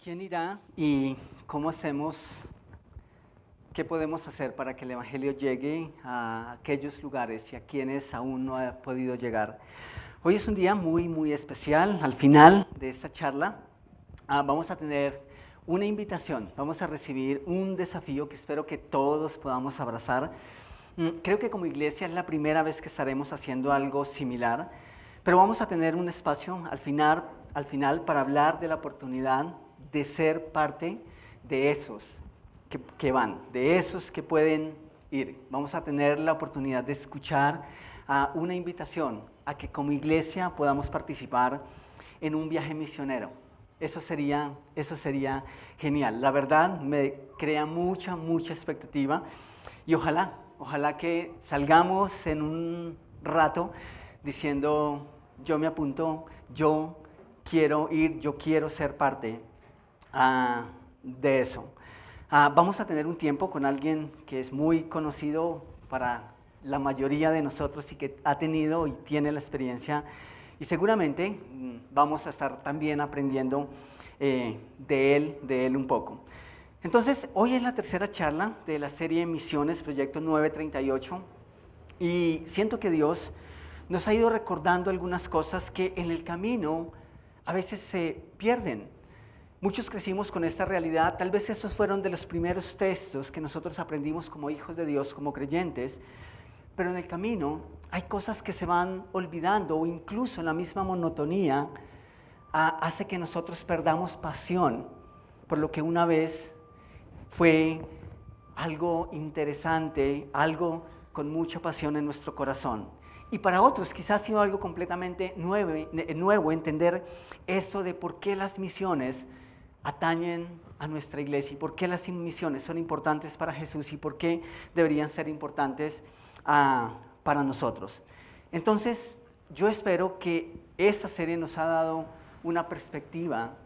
¿Quién irá y cómo hacemos, qué podemos hacer para que el Evangelio llegue a aquellos lugares y a quienes aún no ha podido llegar? Hoy es un día muy especial. Al final de esta charla vamos a tener una invitación, vamos a recibir un desafío que espero que todos podamos abrazar. Creo que como iglesia es la primera vez que estaremos haciendo algo similar, pero vamos a tener un espacio al final para hablar de la oportunidad de ser parte de esos que van, de esos que pueden ir. Vamos a tener la oportunidad de escuchar una invitación a que como iglesia podamos participar en un viaje misionero. Eso sería genial. La verdad me crea mucha expectativa y ojalá que salgamos en un rato diciendo, yo me apunto, yo quiero ir, yo quiero ser parte de eso. Vamos a tener un tiempo con alguien que es muy conocido para la mayoría de nosotros y que ha tenido y tiene la experiencia, y seguramente vamos a estar también aprendiendo de él un poco. Entonces, hoy es la tercera charla de la serie Misiones, Proyecto 938, y siento que Dios nos ha ido recordando algunas cosas que en el camino a veces se pierden. Muchos crecimos con esta realidad, tal vez esos fueron de los primeros textos que nosotros aprendimos como hijos de Dios, como creyentes, pero en el camino hay cosas que se van olvidando o incluso la misma monotonía hace que nosotros perdamos pasión por lo que una vez fue algo interesante, algo con mucha pasión en nuestro corazón. Y para otros quizás ha sido algo completamente nuevo entender eso de por qué las misiones atañen a nuestra iglesia y por qué las misiones son importantes para Jesús y por qué deberían ser importantes para nosotros. Entonces, yo espero que esa serie nos ha dado una perspectiva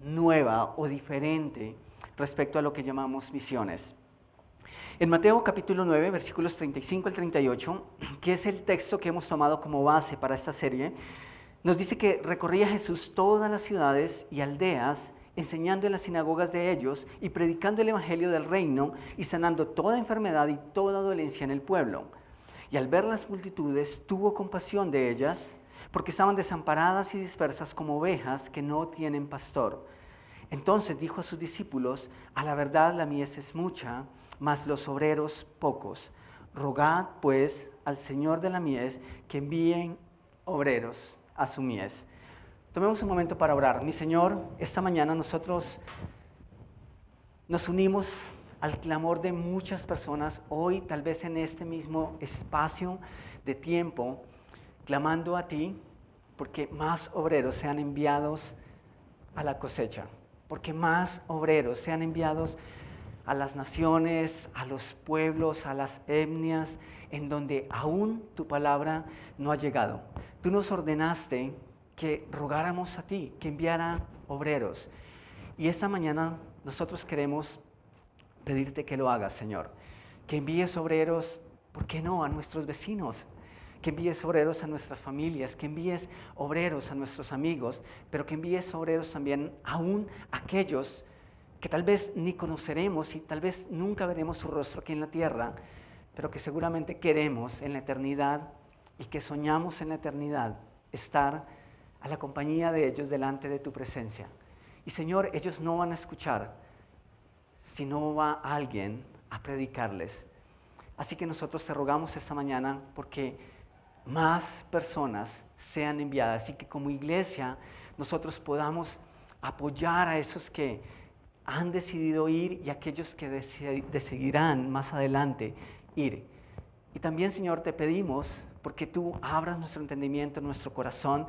nueva o diferente respecto a lo que llamamos misiones. En Mateo capítulo 9, versículos 35 al 38, que es el texto que hemos tomado como base para esta serie, nos dice que recorría Jesús todas las ciudades y aldeas, enseñando en las sinagogas de ellos y predicando el evangelio del reino y sanando toda enfermedad y toda dolencia en el pueblo. Y al ver las multitudes, tuvo compasión de ellas, porque estaban desamparadas y dispersas como ovejas que no tienen pastor. Entonces dijo a sus discípulos: a la verdad la mies es mucha, mas los obreros pocos. Rogad pues al Señor de la mies que envíen obreros a su mies. Tomemos un momento para orar. Mi Señor, esta mañana nosotros nos unimos al clamor de muchas personas, hoy tal vez en este mismo espacio de tiempo, clamando a ti porque más obreros sean enviados a la cosecha, porque más obreros sean enviados a las naciones, a los pueblos, a las etnias, en donde aún tu palabra no ha llegado. Tú nos ordenaste que rogáramos a ti, que enviara obreros. Y esta mañana nosotros queremos pedirte que lo hagas, Señor. Que envíes obreros, ¿por qué no?, a nuestros vecinos. Que envíes obreros a nuestras familias, que envíes obreros a nuestros amigos, pero que envíes obreros también aún a aquellos que tal vez ni conoceremos y tal vez nunca veremos su rostro aquí en la tierra, pero que seguramente queremos en la eternidad y que soñamos en la eternidad estar a la compañía de ellos delante de tu presencia. Y Señor, ellos no van a escuchar si no va alguien a predicarles. Así que nosotros te rogamos esta mañana porque más personas sean enviadas y que como iglesia nosotros podamos apoyar a esos que han decidido ir y aquellos que decidirán más adelante ir. Y también, Señor, te pedimos porque tú abras nuestro entendimiento, nuestro corazón,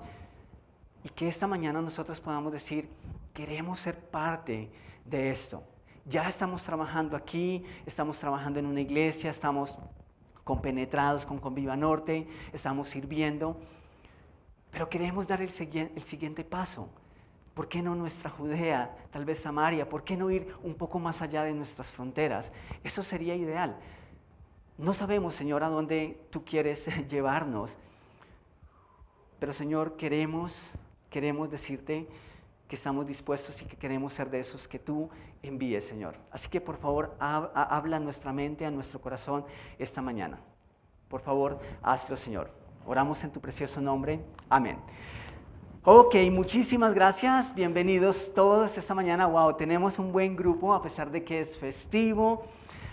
y que esta mañana nosotros podamos decir: queremos ser parte de esto. Ya estamos trabajando aquí, estamos trabajando en una iglesia, estamos compenetrados con Conviva Norte, estamos sirviendo, pero queremos dar el siguiente paso. ¿Por qué no nuestra Judea, tal vez Samaria? ¿Por qué no ir un poco más allá de nuestras fronteras? Eso sería ideal. No sabemos, Señor, a dónde tú quieres llevarnos, pero Señor, queremos decirte que estamos dispuestos y que queremos ser de esos que tú envíes, Señor. Así que por favor, habla a nuestra mente, a nuestro corazón esta mañana. Por favor, hazlo, Señor. Oramos en tu precioso nombre. Amén. Ok, muchísimas gracias. Bienvenidos todos esta mañana. Wow, tenemos un buen grupo a pesar de que es festivo.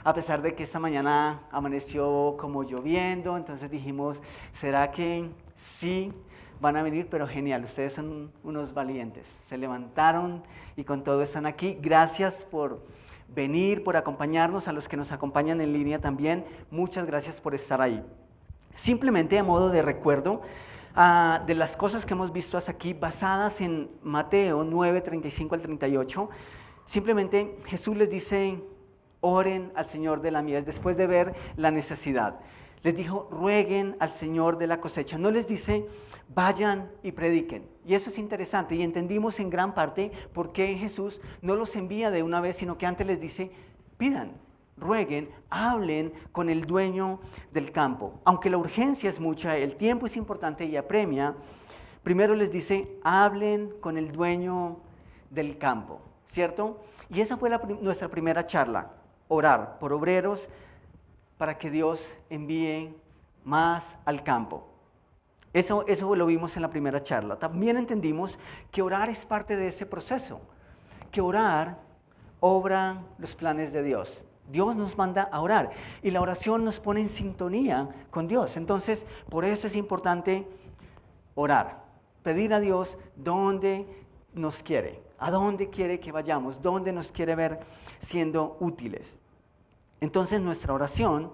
A pesar de que esta mañana amaneció como lloviendo, entonces dijimos, ¿será que sí van a venir? Pero genial, ustedes son unos valientes. Se levantaron y con todo están aquí. Gracias por venir, por acompañarnos, a los que nos acompañan en línea también. Muchas gracias por estar ahí. Simplemente a modo de recuerdo de las cosas que hemos visto hasta aquí, basadas en Mateo 9, 35 al 38, simplemente Jesús les dice, oren al Señor de la mies, después de ver la necesidad. Les dijo, rueguen al Señor de la cosecha. No les dice, vayan y prediquen. Y eso es interesante. Y entendimos en gran parte por qué Jesús no los envía de una vez, sino que antes les dice, pidan, rueguen, hablen con el dueño del campo. Aunque la urgencia es mucha, el tiempo es importante y apremia, primero les dice, hablen con el dueño del campo, ¿cierto? Y esa fue nuestra primera charla. Orar por obreros para que Dios envíe más al campo. Eso lo vimos en la primera charla. También entendimos que orar es parte de ese proceso, que orar obra los planes de Dios. Dios nos manda a orar y la oración nos pone en sintonía con Dios. Entonces, por eso es importante orar, pedir a Dios dónde nos quiere. ¿A dónde quiere que vayamos? ¿Dónde nos quiere ver siendo útiles? Entonces nuestra oración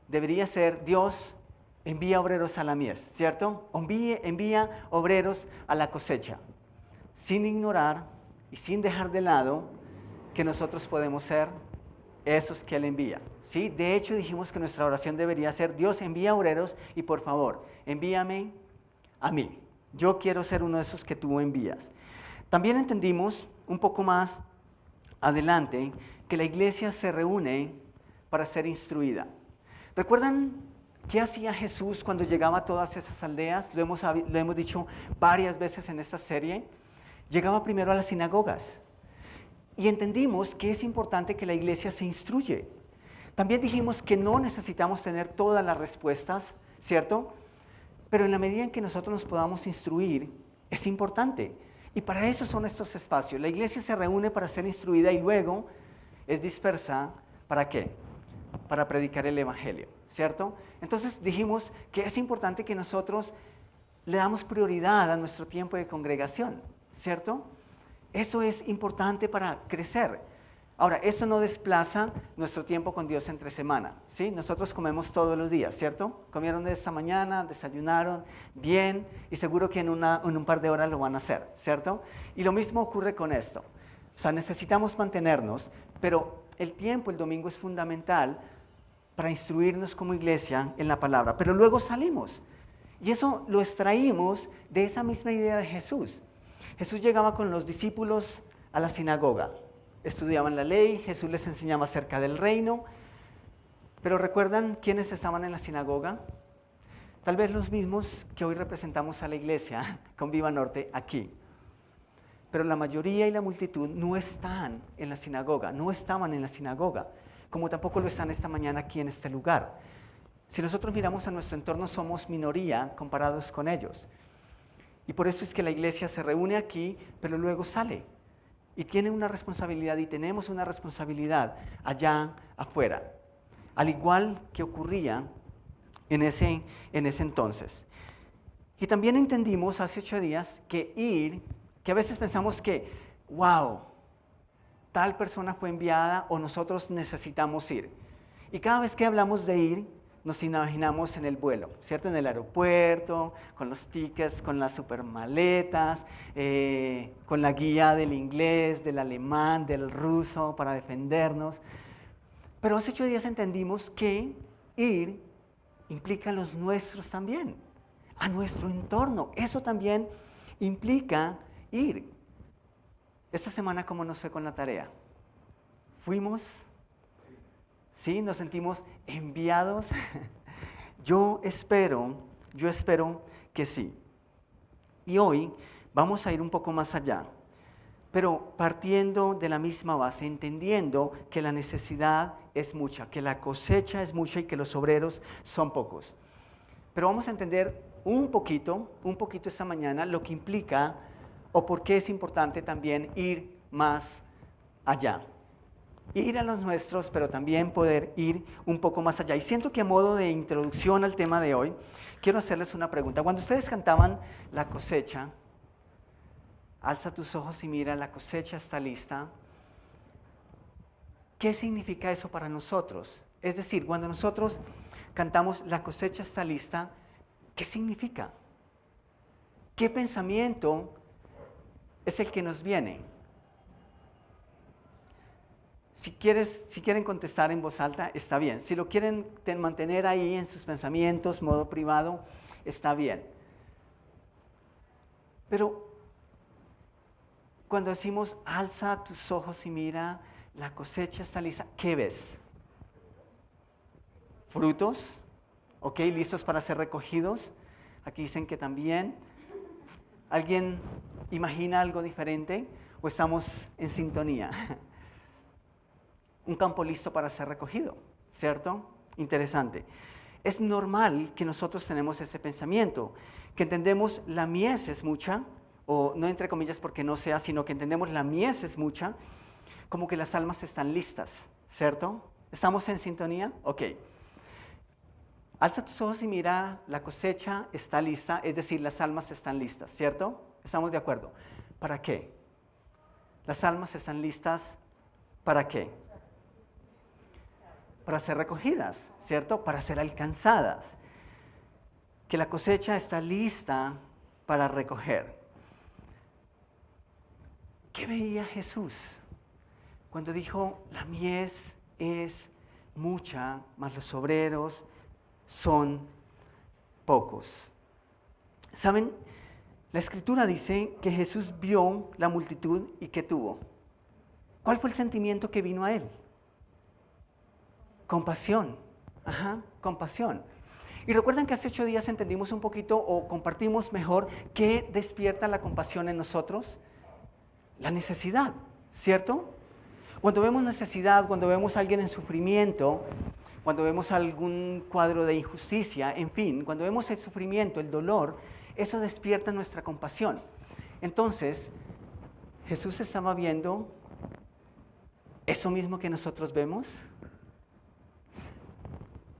debería ser, Dios, envía obreros a la mies, ¿cierto? Envía obreros a la cosecha, sin ignorar y sin dejar de lado que nosotros podemos ser esos que Él envía, ¿sí? De hecho dijimos que nuestra oración debería ser, Dios, envía obreros y por favor, envíame a mí. Yo quiero ser uno de esos que tú envías. También entendimos un poco más adelante que la iglesia se reúne para ser instruida. ¿Recuerdan qué hacía Jesús cuando llegaba a todas esas aldeas? Lo hemos dicho varias veces en esta serie. Llegaba primero a las sinagogas y entendimos que es importante que la iglesia se instruye. También dijimos que no necesitamos tener todas las respuestas, ¿cierto? Pero en la medida en que nosotros nos podamos instruir, es importante. Y para eso son estos espacios. La iglesia se reúne para ser instruida y luego es dispersa. ¿Para qué? Para predicar el evangelio, ¿cierto? Entonces dijimos que es importante que nosotros le damos prioridad a nuestro tiempo de congregación, ¿cierto? Eso es importante para crecer. Ahora, eso no desplaza nuestro tiempo con Dios entre semana, ¿sí? Nosotros comemos todos los días, ¿cierto? Comieron de esta mañana, desayunaron bien y seguro que en un par de horas lo van a hacer, ¿cierto? Y lo mismo ocurre con esto. O sea, necesitamos mantenernos, pero el tiempo, el domingo es fundamental para instruirnos como iglesia en la palabra. Pero luego salimos y eso lo extraímos de esa misma idea de Jesús. Jesús llegaba con los discípulos a la sinagoga. Estudiaban la ley, Jesús les enseñaba acerca del reino, pero ¿recuerdan quiénes estaban en la sinagoga? Tal vez los mismos que hoy representamos a la iglesia con Viva Norte aquí. Pero la mayoría y la multitud no están en la sinagoga, no estaban en la sinagoga, como tampoco lo están esta mañana aquí en este lugar. Si nosotros miramos a nuestro entorno, somos minoría comparados con ellos. Y por eso es que la iglesia se reúne aquí, pero luego sale. Y tiene una responsabilidad y tenemos una responsabilidad allá afuera, al igual que ocurría en ese entonces. Y también entendimos hace 8 días que a veces pensamos que, wow, tal persona fue enviada o nosotros necesitamos ir. Y cada vez que hablamos de ir, nos imaginamos en el vuelo, ¿cierto? En el aeropuerto, con los tickets, con las supermaletas, con la guía del inglés, del alemán, del ruso para defendernos. Pero hace 8 días entendimos que ir implica a los nuestros también, a nuestro entorno. Eso también implica ir. Esta semana, ¿cómo nos fue con la tarea? ¿Fuimos? ¿Sí? ¿Nos sentimos enviados? Yo espero que sí. Y hoy vamos a ir un poco más allá. pero partiendo de la misma base, entendiendo que la necesidad es mucha, que la cosecha es mucha y que los obreros son pocos. Pero vamos a entender un poquito esta mañana lo que implica o por qué es importante también ir más allá. Ir a los nuestros, pero también poder ir un poco más allá. Y siento que a modo de introducción al tema de hoy, quiero hacerles una pregunta. Cuando ustedes cantaban la cosecha, alza tus ojos y mira, la cosecha está lista. ¿Qué significa eso para nosotros? Es decir, cuando nosotros cantamos la cosecha está lista, ¿qué significa? ¿Qué pensamiento es el que nos viene? Si quieren contestar en voz alta, está bien. Si lo quieren mantener ahí en sus pensamientos, modo privado, está bien. Pero cuando decimos, alza tus ojos y mira, la cosecha está lista, ¿qué ves? ¿Frutos? ¿Ok? ¿Listos para ser recogidos? Aquí dicen que también. ¿Alguien imagina algo diferente? ¿O estamos en sintonía? Un campo listo para ser recogido, ¿cierto? Interesante. Es normal que nosotros tenemos ese pensamiento, que entendemos la mies es mucha, o no entre comillas porque no sea, sino que entendemos la mies es mucha, como que las almas están listas, ¿cierto? ¿Estamos en sintonía? Ok. Alza tus ojos y mira, la cosecha está lista, es decir, las almas están listas, ¿cierto? ¿Estamos de acuerdo? ¿Para qué? Las almas están listas, ¿para qué? Para ser recogidas, ¿cierto? Para ser alcanzadas. Que la cosecha está lista para recoger. ¿Qué veía Jesús cuando dijo, la mies es mucha, mas los obreros son pocos? ¿Saben? La Escritura dice que Jesús vio la multitud y ¿qué tuvo? ¿Cuál fue el sentimiento que vino a él? Compasión. Compasión. Y recuerdan que hace 8 días entendimos un poquito o compartimos mejor qué despierta la compasión en nosotros. La necesidad, ¿cierto? Cuando vemos necesidad, cuando vemos a alguien en sufrimiento, cuando vemos algún cuadro de injusticia, en fin, cuando vemos el sufrimiento, el dolor, eso despierta nuestra compasión. Entonces, Jesús estaba viendo eso mismo que nosotros vemos.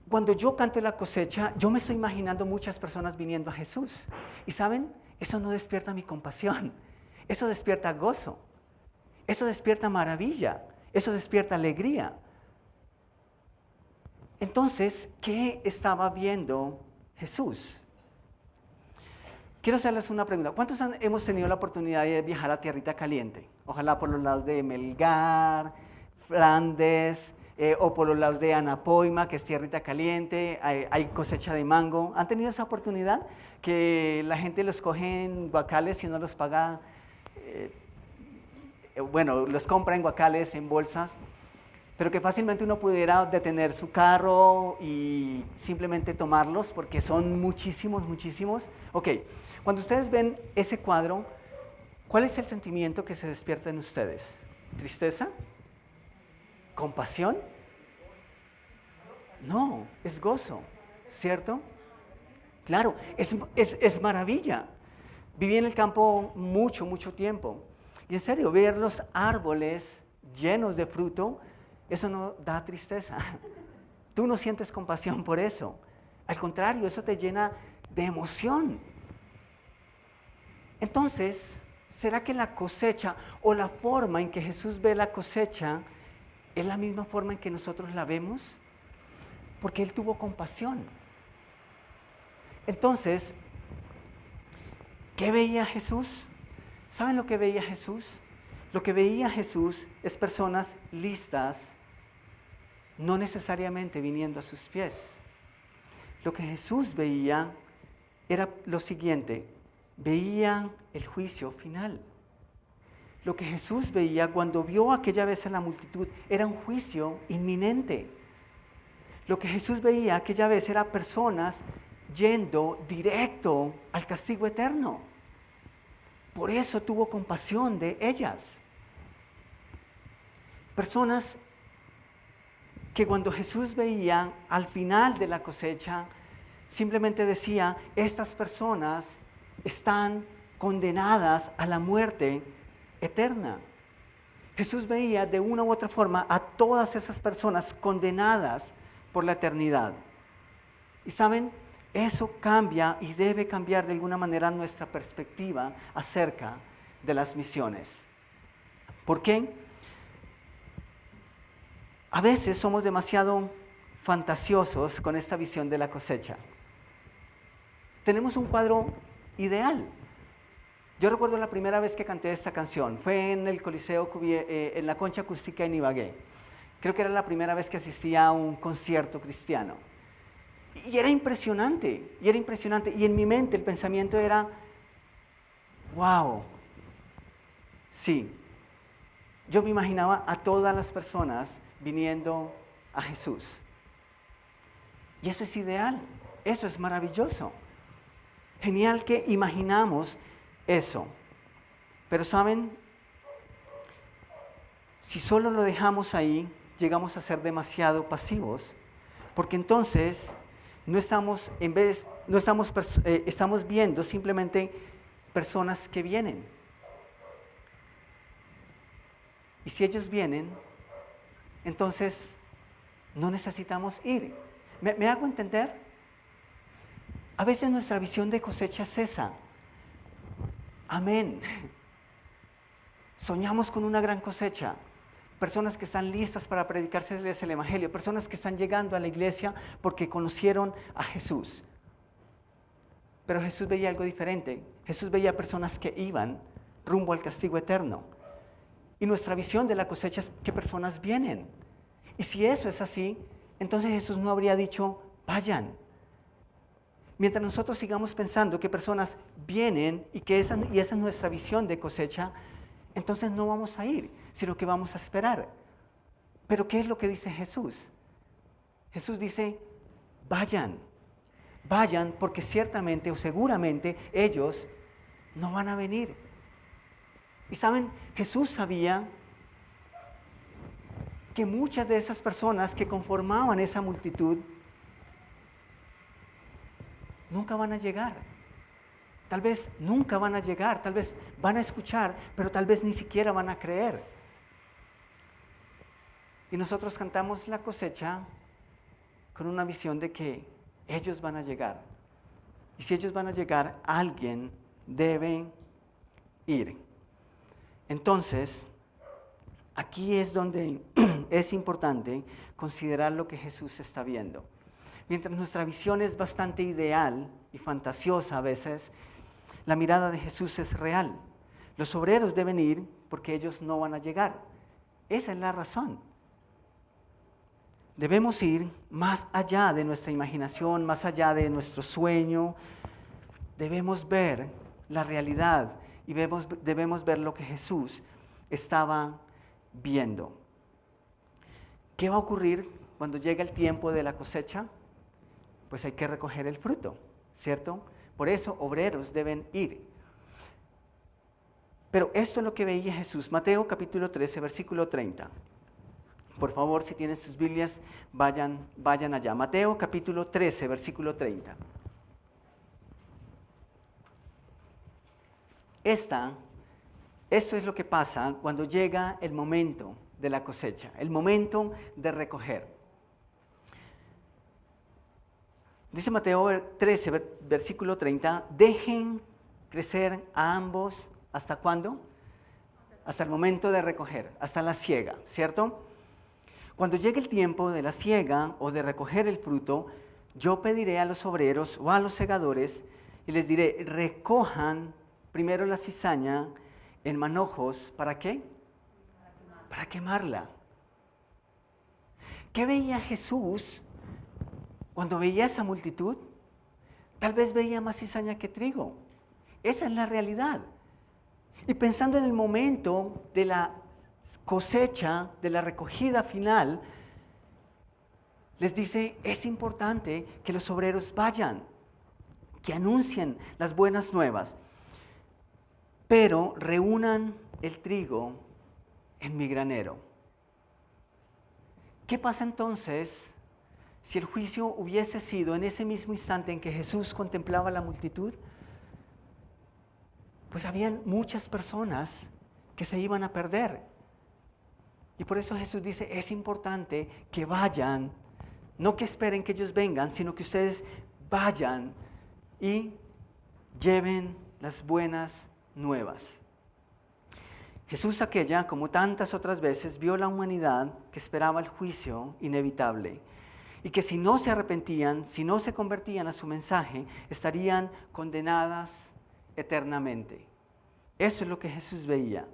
Cuando yo canto la cosecha, yo me estoy imaginando muchas personas viniendo a Jesús. Y ¿saben? Eso no despierta mi compasión. Eso despierta gozo. Eso despierta maravilla. Eso despierta alegría. Entonces, ¿qué estaba viendo Jesús? Quiero hacerles una pregunta. ¿Cuántos hemos tenido la oportunidad de viajar a Tierrita Caliente? Ojalá por los lados de Melgar, Flandes, o por los lados de Anapoima, que es Tierrita Caliente, hay cosecha de mango. ¿Han tenido esa oportunidad? Que la gente los coge en guacales y uno los paga, los compra en guacales, en bolsas, pero que fácilmente uno pudiera detener su carro y simplemente tomarlos, porque son muchísimos, muchísimos. Ok, cuando ustedes ven ese cuadro, ¿cuál es el sentimiento que se despierta en ustedes? ¿Tristeza? ¿Compasión? No, es gozo, ¿cierto? Claro, es maravilla. Viví en el campo mucho, mucho tiempo. Y en serio, ver los árboles llenos de fruto, eso no da tristeza. Tú no sientes compasión por eso. Al contrario, eso te llena de emoción. Entonces, ¿será que la cosecha o la forma en que Jesús ve la cosecha es la misma forma en que nosotros la vemos? Porque Él tuvo compasión. Entonces, ¿qué veía Jesús? ¿Saben lo que veía Jesús? Lo que veía Jesús es personas listas, no necesariamente viniendo a sus pies. Lo que Jesús veía era lo siguiente: veía el juicio final. Lo que Jesús veía cuando vio aquella vez a la multitud era un juicio inminente. Lo que Jesús veía aquella vez era personas yendo directo al castigo eterno. Por eso tuvo compasión de ellas. Personas que cuando Jesús veía al final de la cosecha, simplemente decía, estas personas están condenadas a la muerte eterna. Jesús veía de una u otra forma a todas esas personas condenadas por la eternidad. Y saben, eso cambia y debe cambiar de alguna manera nuestra perspectiva acerca de las misiones. ¿Por qué? A veces somos demasiado fantasiosos con esta visión de la cosecha. Tenemos un cuadro ideal. Yo recuerdo la primera vez que canté esta canción, fue en el Coliseo, en la Concha Acústica en Ibagué. Creo que era la primera vez que asistía a un concierto cristiano. Y era impresionante, y en mi mente el pensamiento era, wow, sí. Yo me imaginaba a todas las personas viniendo a Jesús. Y eso es ideal, eso es maravilloso. Genial que imaginamos eso. Pero ¿saben? Si solo lo dejamos ahí, llegamos a ser demasiado pasivos, porque entonces estamos viendo simplemente personas que vienen. Y si ellos vienen, entonces no necesitamos ir. ¿Me hago entender? A veces nuestra visión de cosecha es esa. Amén. Soñamos con una gran cosecha. Personas que están listas para predicárseles el Evangelio. Personas que están llegando a la iglesia porque conocieron a Jesús. Pero Jesús veía algo diferente. Jesús veía personas que iban rumbo al castigo eterno. Y nuestra visión de la cosecha es que personas vienen. Y si eso es así, entonces Jesús no habría dicho, vayan. Mientras nosotros sigamos pensando que personas vienen y esa es nuestra visión de cosecha, entonces no vamos a ir, sino que vamos a esperar. Pero ¿qué es lo que dice Jesús? Jesús dice, vayan. Vayan porque ciertamente o seguramente ellos no van a venir. Y saben, Jesús sabía que muchas de esas personas que conformaban esa multitud nunca van a llegar. Tal vez nunca van a llegar, tal vez van a escuchar, pero tal vez ni siquiera van a creer. Y nosotros cantamos la cosecha con una visión de que ellos van a llegar. Y si ellos van a llegar, alguien debe ir. Entonces, aquí es donde es importante considerar lo que Jesús está viendo. Mientras nuestra visión es bastante ideal y fantasiosa a veces, la mirada de Jesús es real. Los obreros deben ir porque ellos no van a llegar. Esa es la razón. Debemos ir más allá de nuestra imaginación, más allá de nuestro sueño. Debemos ver la realidad y debemos ver lo que Jesús estaba viendo. ¿Qué va a ocurrir cuando llegue el tiempo de la cosecha? Pues hay que recoger el fruto, ¿cierto? Por eso obreros deben ir. Pero esto es lo que veía Jesús. Mateo capítulo 13, versículo 30. Por favor, si tienen sus Biblias, vayan allá. Mateo capítulo 13, versículo 30. Esto es lo que pasa cuando llega el momento de la cosecha, el momento de recoger. Dice Mateo 13, versículo 30, dejen crecer a ambos, ¿hasta cuándo? Hasta el momento de recoger, hasta la siega, ¿cierto? Cuando llegue el tiempo de la siega o de recoger el fruto, yo pediré a los obreros o a los segadores y les diré, recojan primero la cizaña en manojos, ¿para qué? Para quemarla. ¿Qué veía Jesús cuando veía esa multitud? Tal vez veía más cizaña que trigo. Esa es la realidad. Y pensando en el momento de la cosecha, de la recogida final, les dice, es importante que los obreros vayan, que anuncien las buenas nuevas, pero reúnan el trigo en mi granero. ¿Qué pasa entonces si el juicio hubiese sido en ese mismo instante en que Jesús contemplaba la multitud? Pues habían muchas personas que se iban a perder. Y por eso Jesús dice, es importante que vayan, no que esperen que ellos vengan, sino que ustedes vayan y lleven las buenas nuevas. Jesús aquella, como tantas otras veces, vio la humanidad que esperaba el juicio inevitable y que si no se arrepentían, si no se convertían a su mensaje, estarían condenadas eternamente. Eso es lo que Jesús veía.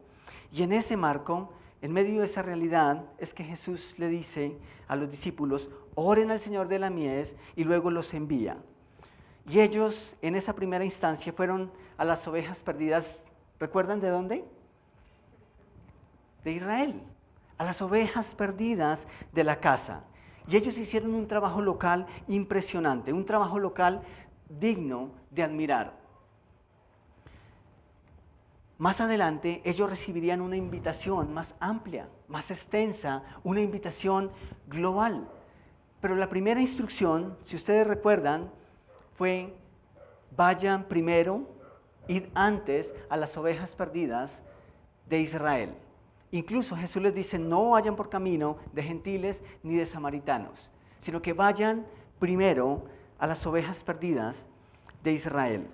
Y en ese marco, en medio de esa realidad, es que Jesús le dice a los discípulos, oren al Señor de la mies y luego los envía. Y ellos en esa primera instancia fueron a las ovejas perdidas, ¿recuerdan de dónde? De Israel, a las ovejas perdidas de la casa. Y ellos hicieron un trabajo local impresionante, un trabajo local digno de admirar. Más adelante ellos recibirían una invitación más amplia, más extensa, una invitación global. Pero la primera instrucción, si ustedes recuerdan, fue vayan primero, id antes a las ovejas perdidas de Israel. Incluso Jesús les dice, no vayan por camino de gentiles ni de samaritanos, sino que vayan primero a las ovejas perdidas de Israel.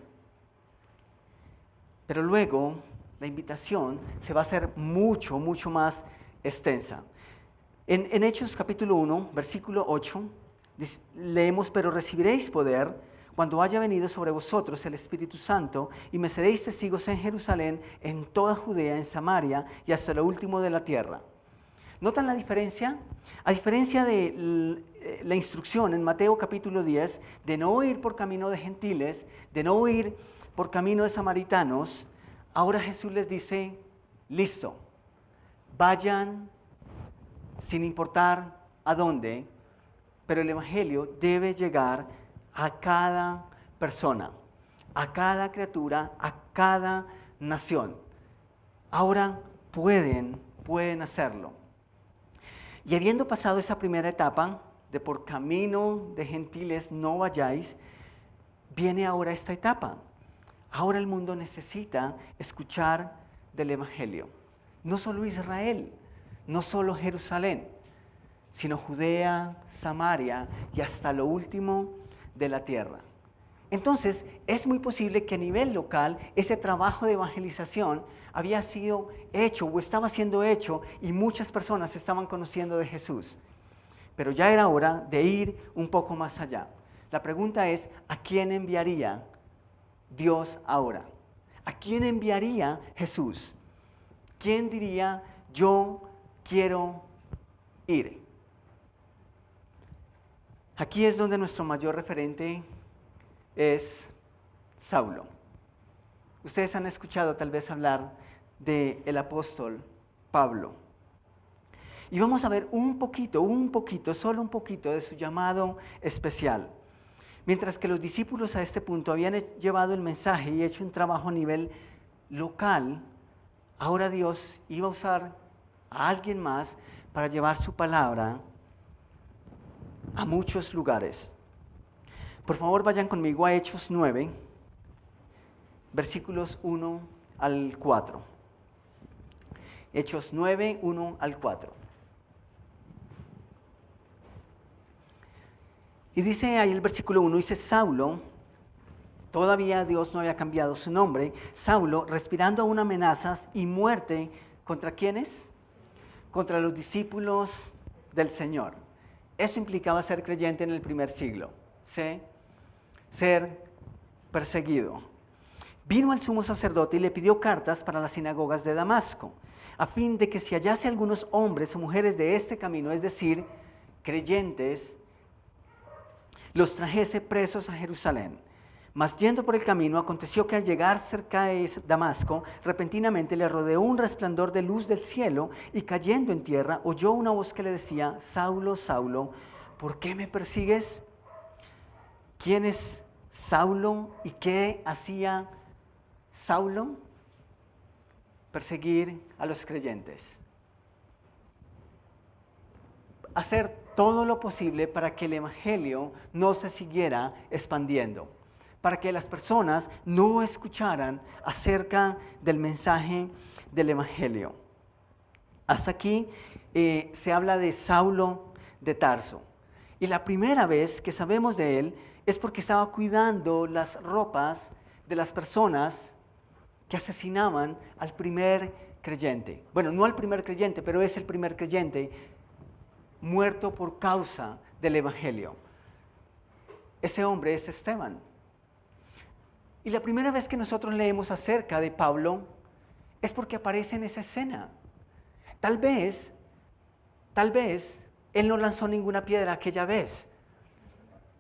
Pero luego la invitación se va a hacer mucho, mucho más extensa. En Hechos capítulo 1, versículo 8, leemos, pero recibiréis poder cuando haya venido sobre vosotros el Espíritu Santo, y me seréis testigos en Jerusalén, en toda Judea, en Samaria y hasta lo último de la tierra. ¿Notan la diferencia? A diferencia de la instrucción en Mateo capítulo 10, de no ir por camino de gentiles, de no ir por camino de samaritanos, ahora Jesús les dice, listo, vayan sin importar a dónde, pero el Evangelio debe llegar a cada persona, a cada criatura, a cada nación. Ahora pueden hacerlo. Y habiendo pasado esa primera etapa de por camino de gentiles no vayáis, viene ahora esta etapa. Ahora el mundo necesita escuchar del Evangelio. No solo Israel, no solo Jerusalén, sino Judea, Samaria y hasta lo último de la tierra. Entonces, es muy posible que a nivel local ese trabajo de evangelización había sido hecho o estaba siendo hecho y muchas personas estaban conociendo de Jesús. Pero ya era hora de ir un poco más allá. La pregunta es, ¿a quién enviaría Dios ahora? ¿A quién enviaría Jesús? ¿Quién diría, yo quiero ir? Aquí es donde nuestro mayor referente es Saulo. Ustedes han escuchado tal vez hablar del apóstol Pablo. Y vamos a ver un poquito, solo un poquito de su llamado especial. Mientras que los discípulos a este punto habían llevado el mensaje y hecho un trabajo a nivel local, ahora Dios iba a usar a alguien más para llevar su palabra a muchos lugares. Por favor, vayan conmigo a Hechos 9, versículos 1 al 4. Hechos 9, 1 al 4. Y dice ahí el versículo 1, dice Saulo, todavía Dios no había cambiado su nombre, Saulo, respirando aún amenazas y muerte, ¿contra quiénes? Contra los discípulos del Señor. Eso implicaba ser creyente en el primer siglo, ¿sí? Ser perseguido. Vino al sumo sacerdote y le pidió cartas para las sinagogas de Damasco, a fin de que si hallase algunos hombres o mujeres de este camino, es decir, creyentes, los trajese presos a Jerusalén. Mas yendo por el camino, aconteció que al llegar cerca de Damasco, repentinamente le rodeó un resplandor de luz del cielo, y cayendo en tierra, oyó una voz que le decía, Saulo, Saulo, ¿por qué me persigues? ¿Quién es Saulo y qué hacía Saulo? Perseguir a los creyentes. hacer todo lo posible para que el evangelio no se siguiera expandiendo, para que las personas no escucharan acerca del mensaje del evangelio. Hasta aquí se habla de Saulo de Tarso. Y la primera vez que sabemos de él es porque estaba cuidando las ropas de las personas que asesinaban al primer creyente. Bueno, no al primer creyente, pero es el primer creyente muerto por causa del evangelio. Ese hombre es Esteban. Y la primera vez que nosotros leemos acerca de Pablo es porque aparece en esa escena. Tal vez, él no lanzó ninguna piedra aquella vez,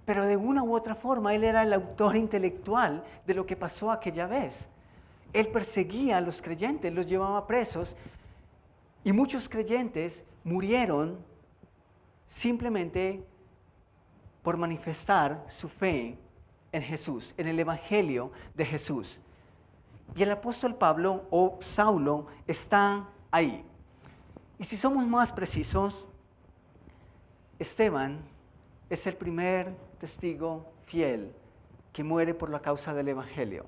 pero de una u otra forma él era el autor intelectual de lo que pasó aquella vez. Él perseguía a los creyentes, los llevaba presos, y muchos creyentes murieron simplemente por manifestar su fe en Jesús, en el evangelio de Jesús. Y el apóstol Pablo o Saulo está ahí. Y si somos más precisos, Esteban es el primer testigo fiel que muere por la causa del evangelio.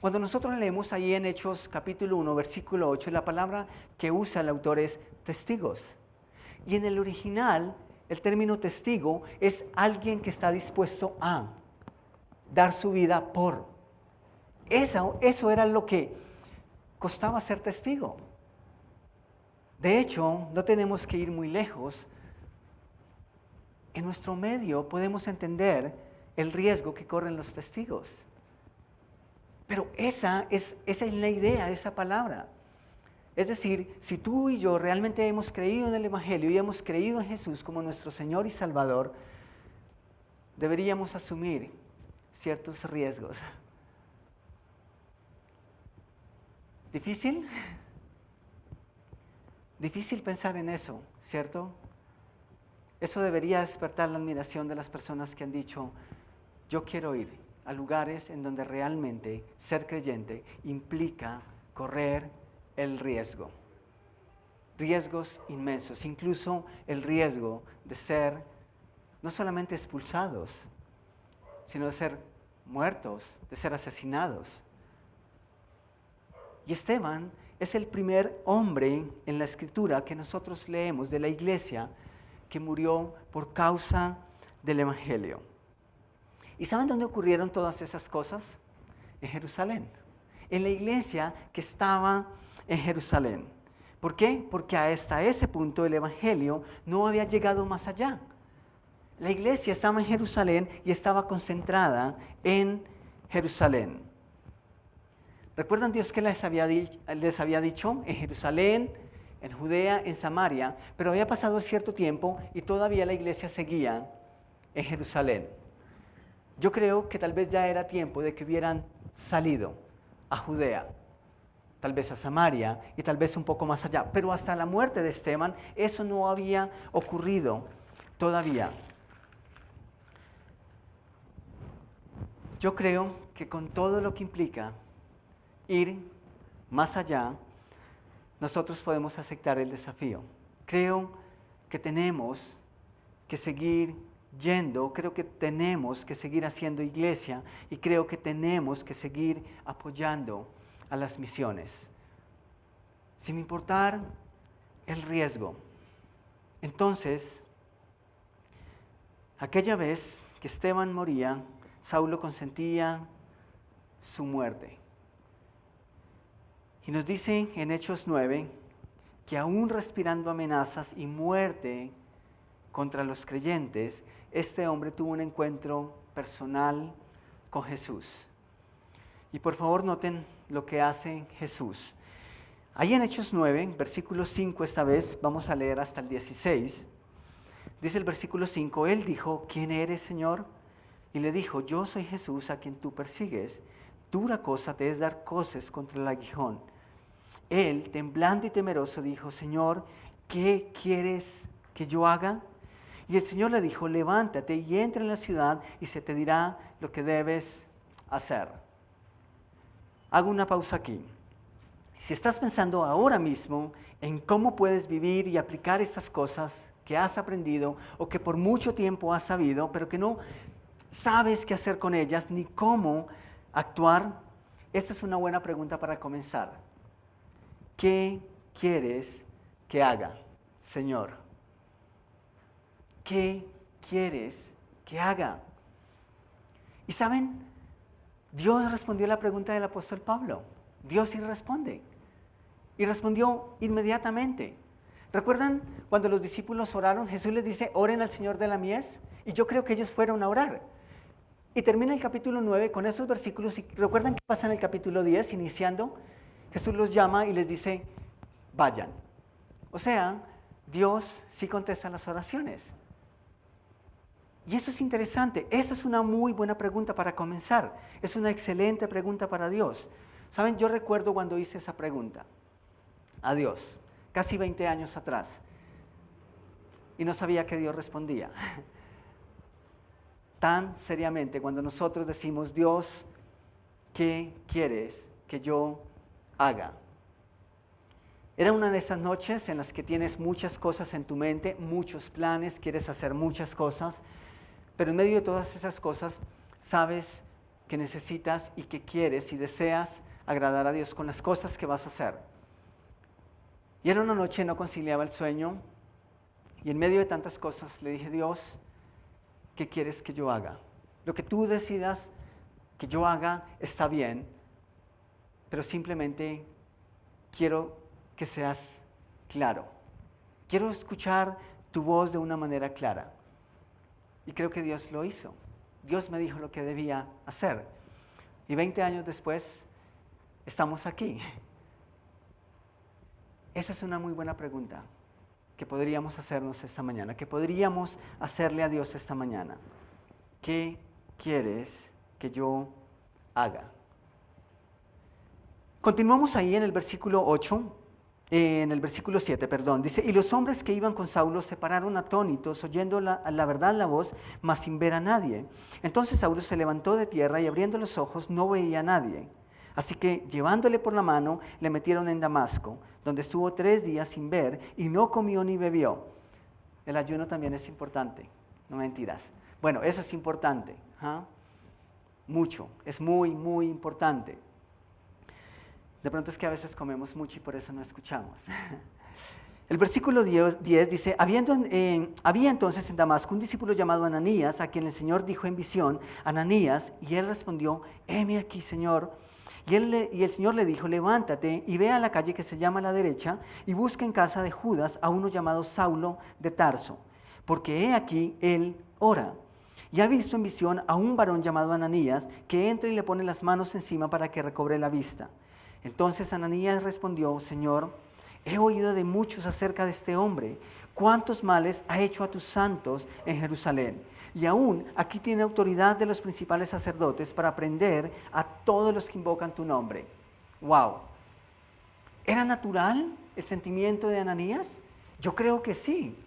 Cuando nosotros leemos ahí en Hechos capítulo 1, versículo 8, la palabra que usa el autor es testigos. Y en el original, el término testigo es alguien que está dispuesto a dar su vida por. Eso era lo que costaba ser testigo. De hecho, no tenemos que ir muy lejos. En nuestro medio podemos entender el riesgo que corren los testigos. Pero esa es la idea de esa palabra. Es decir, si tú y yo realmente hemos creído en el evangelio y hemos creído en Jesús como nuestro Señor y Salvador, deberíamos asumir ciertos riesgos. ¿Difícil? Difícil pensar en eso, ¿cierto? Eso debería despertar la admiración de las personas que han dicho, yo quiero ir a lugares en donde realmente ser creyente implica correr el riesgo. Riesgos inmensos, incluso el riesgo de ser no solamente expulsados, sino de ser muertos, de ser asesinados. Y Esteban es el primer hombre en la escritura que nosotros leemos de la iglesia que murió por causa del evangelio. ¿Y saben dónde ocurrieron todas esas cosas? En Jerusalén, en la iglesia que estaba en Jerusalén. ¿Por qué? Porque hasta ese punto el evangelio no había llegado más allá. La iglesia estaba en Jerusalén y estaba concentrada en Jerusalén. ¿Recuerdan Dios que les había dicho? En Jerusalén, en Judea, en Samaria, pero había pasado cierto tiempo y todavía la iglesia seguía en Jerusalén. Yo creo que tal vez ya era tiempo de que hubieran salido a Judea, tal vez a Samaria y tal vez un poco más allá, pero hasta la muerte de Esteban eso no había ocurrido todavía. Yo creo que con todo lo que implica ir más allá, nosotros podemos aceptar el desafío. Creo que tenemos que seguir yendo, creo que tenemos que seguir haciendo iglesia y creo que tenemos que seguir apoyando a las misiones, sin importar el riesgo. Entonces, aquella vez que Esteban moría, Saulo consentía su muerte. Y nos dice en Hechos 9 que aún respirando amenazas y muerte contra los creyentes, este hombre tuvo un encuentro personal con Jesús. Y por favor noten lo que hace Jesús. Ahí en Hechos 9, versículo 5 esta vez, vamos a leer hasta el 16. Dice el versículo 5, él dijo, ¿quién eres, Señor? Y le dijo, yo soy Jesús a quien tú persigues. Dura cosa te es dar coces contra el aguijón. Él, temblando y temeroso, dijo, Señor, ¿qué quieres que yo haga? Y el Señor le dijo, levántate y entra en la ciudad y se te dirá lo que debes hacer. Hago una pausa aquí. Si estás pensando ahora mismo en cómo puedes vivir y aplicar estas cosas que has aprendido o que por mucho tiempo has sabido, pero que no sabes qué hacer con ellas ni cómo actuar? Esta es una buena pregunta para comenzar. ¿Qué quieres que haga, Señor? ¿Qué quieres que haga? Y saben, Dios respondió a la pregunta del apóstol Pablo. Dios sí responde. Y respondió inmediatamente. ¿Recuerdan cuando los discípulos oraron? Jesús les dice, oren al Señor de la mies. Y yo creo que ellos fueron a orar. Y termina el capítulo 9 con esos versículos. ¿Y recuerdan qué pasa en el capítulo 10, iniciando? Jesús los llama y les dice, vayan. O sea, Dios sí contesta las oraciones. Y eso es interesante. Esa es una muy buena pregunta para comenzar. Es una excelente pregunta para Dios. ¿Saben? Yo recuerdo cuando hice esa pregunta a Dios, casi 20 años atrás. Y no sabía que Dios respondía. Tan seriamente cuando nosotros decimos, Dios, ¿qué quieres que yo haga? Era una de esas noches en las que tienes muchas cosas en tu mente, muchos planes, quieres hacer muchas cosas, pero en medio de todas esas cosas sabes que necesitas y que quieres y deseas agradar a Dios con las cosas que vas a hacer. Y era una noche, no conciliaba el sueño, y en medio de tantas cosas le dije, Dios, ¿qué quieres que yo haga? Lo que tú decidas que yo haga está bien, pero simplemente quiero que seas claro. Quiero escuchar tu voz de una manera clara. Y creo que Dios lo hizo. Dios me dijo lo que debía hacer. Y 20 años después, estamos aquí. Esa es una muy buena pregunta que podríamos hacernos esta mañana, que podríamos hacerle a Dios esta mañana. ¿Qué quieres que yo haga? Continuamos ahí en el versículo 8. En el versículo 7, dice, y los hombres que iban con Saulo se pararon atónitos, oyendo la verdad la voz, mas sin ver a nadie. Entonces Saulo se levantó de tierra y abriendo los ojos no veía a nadie. Así que llevándole por la mano, le metieron en Damasco, donde estuvo 3 días sin ver y no comió ni bebió. El ayuno también es importante, no mentiras. Bueno, eso es importante, mucho, es muy, muy importante. De pronto es que a veces comemos mucho y por eso no escuchamos. El versículo 10 dice, había entonces en Damasco un discípulo llamado Ananías, a quien el Señor dijo en visión, Ananías, y él respondió, heme aquí, Señor. Y el Señor le dijo, levántate y ve a la calle que se llama a la derecha y busca en casa de Judas a uno llamado Saulo de Tarso, porque he aquí él ora. Y ha visto en visión a un varón llamado Ananías que entra y le pone las manos encima para que recobre la vista. Entonces Ananías respondió, Señor, he oído de muchos acerca de este hombre, cuántos males ha hecho a tus santos en Jerusalén. Y aún aquí tiene autoridad de los principales sacerdotes para prender a todos los que invocan tu nombre. ¡Wow! ¿Era natural el sentimiento de Ananías? Yo creo que sí.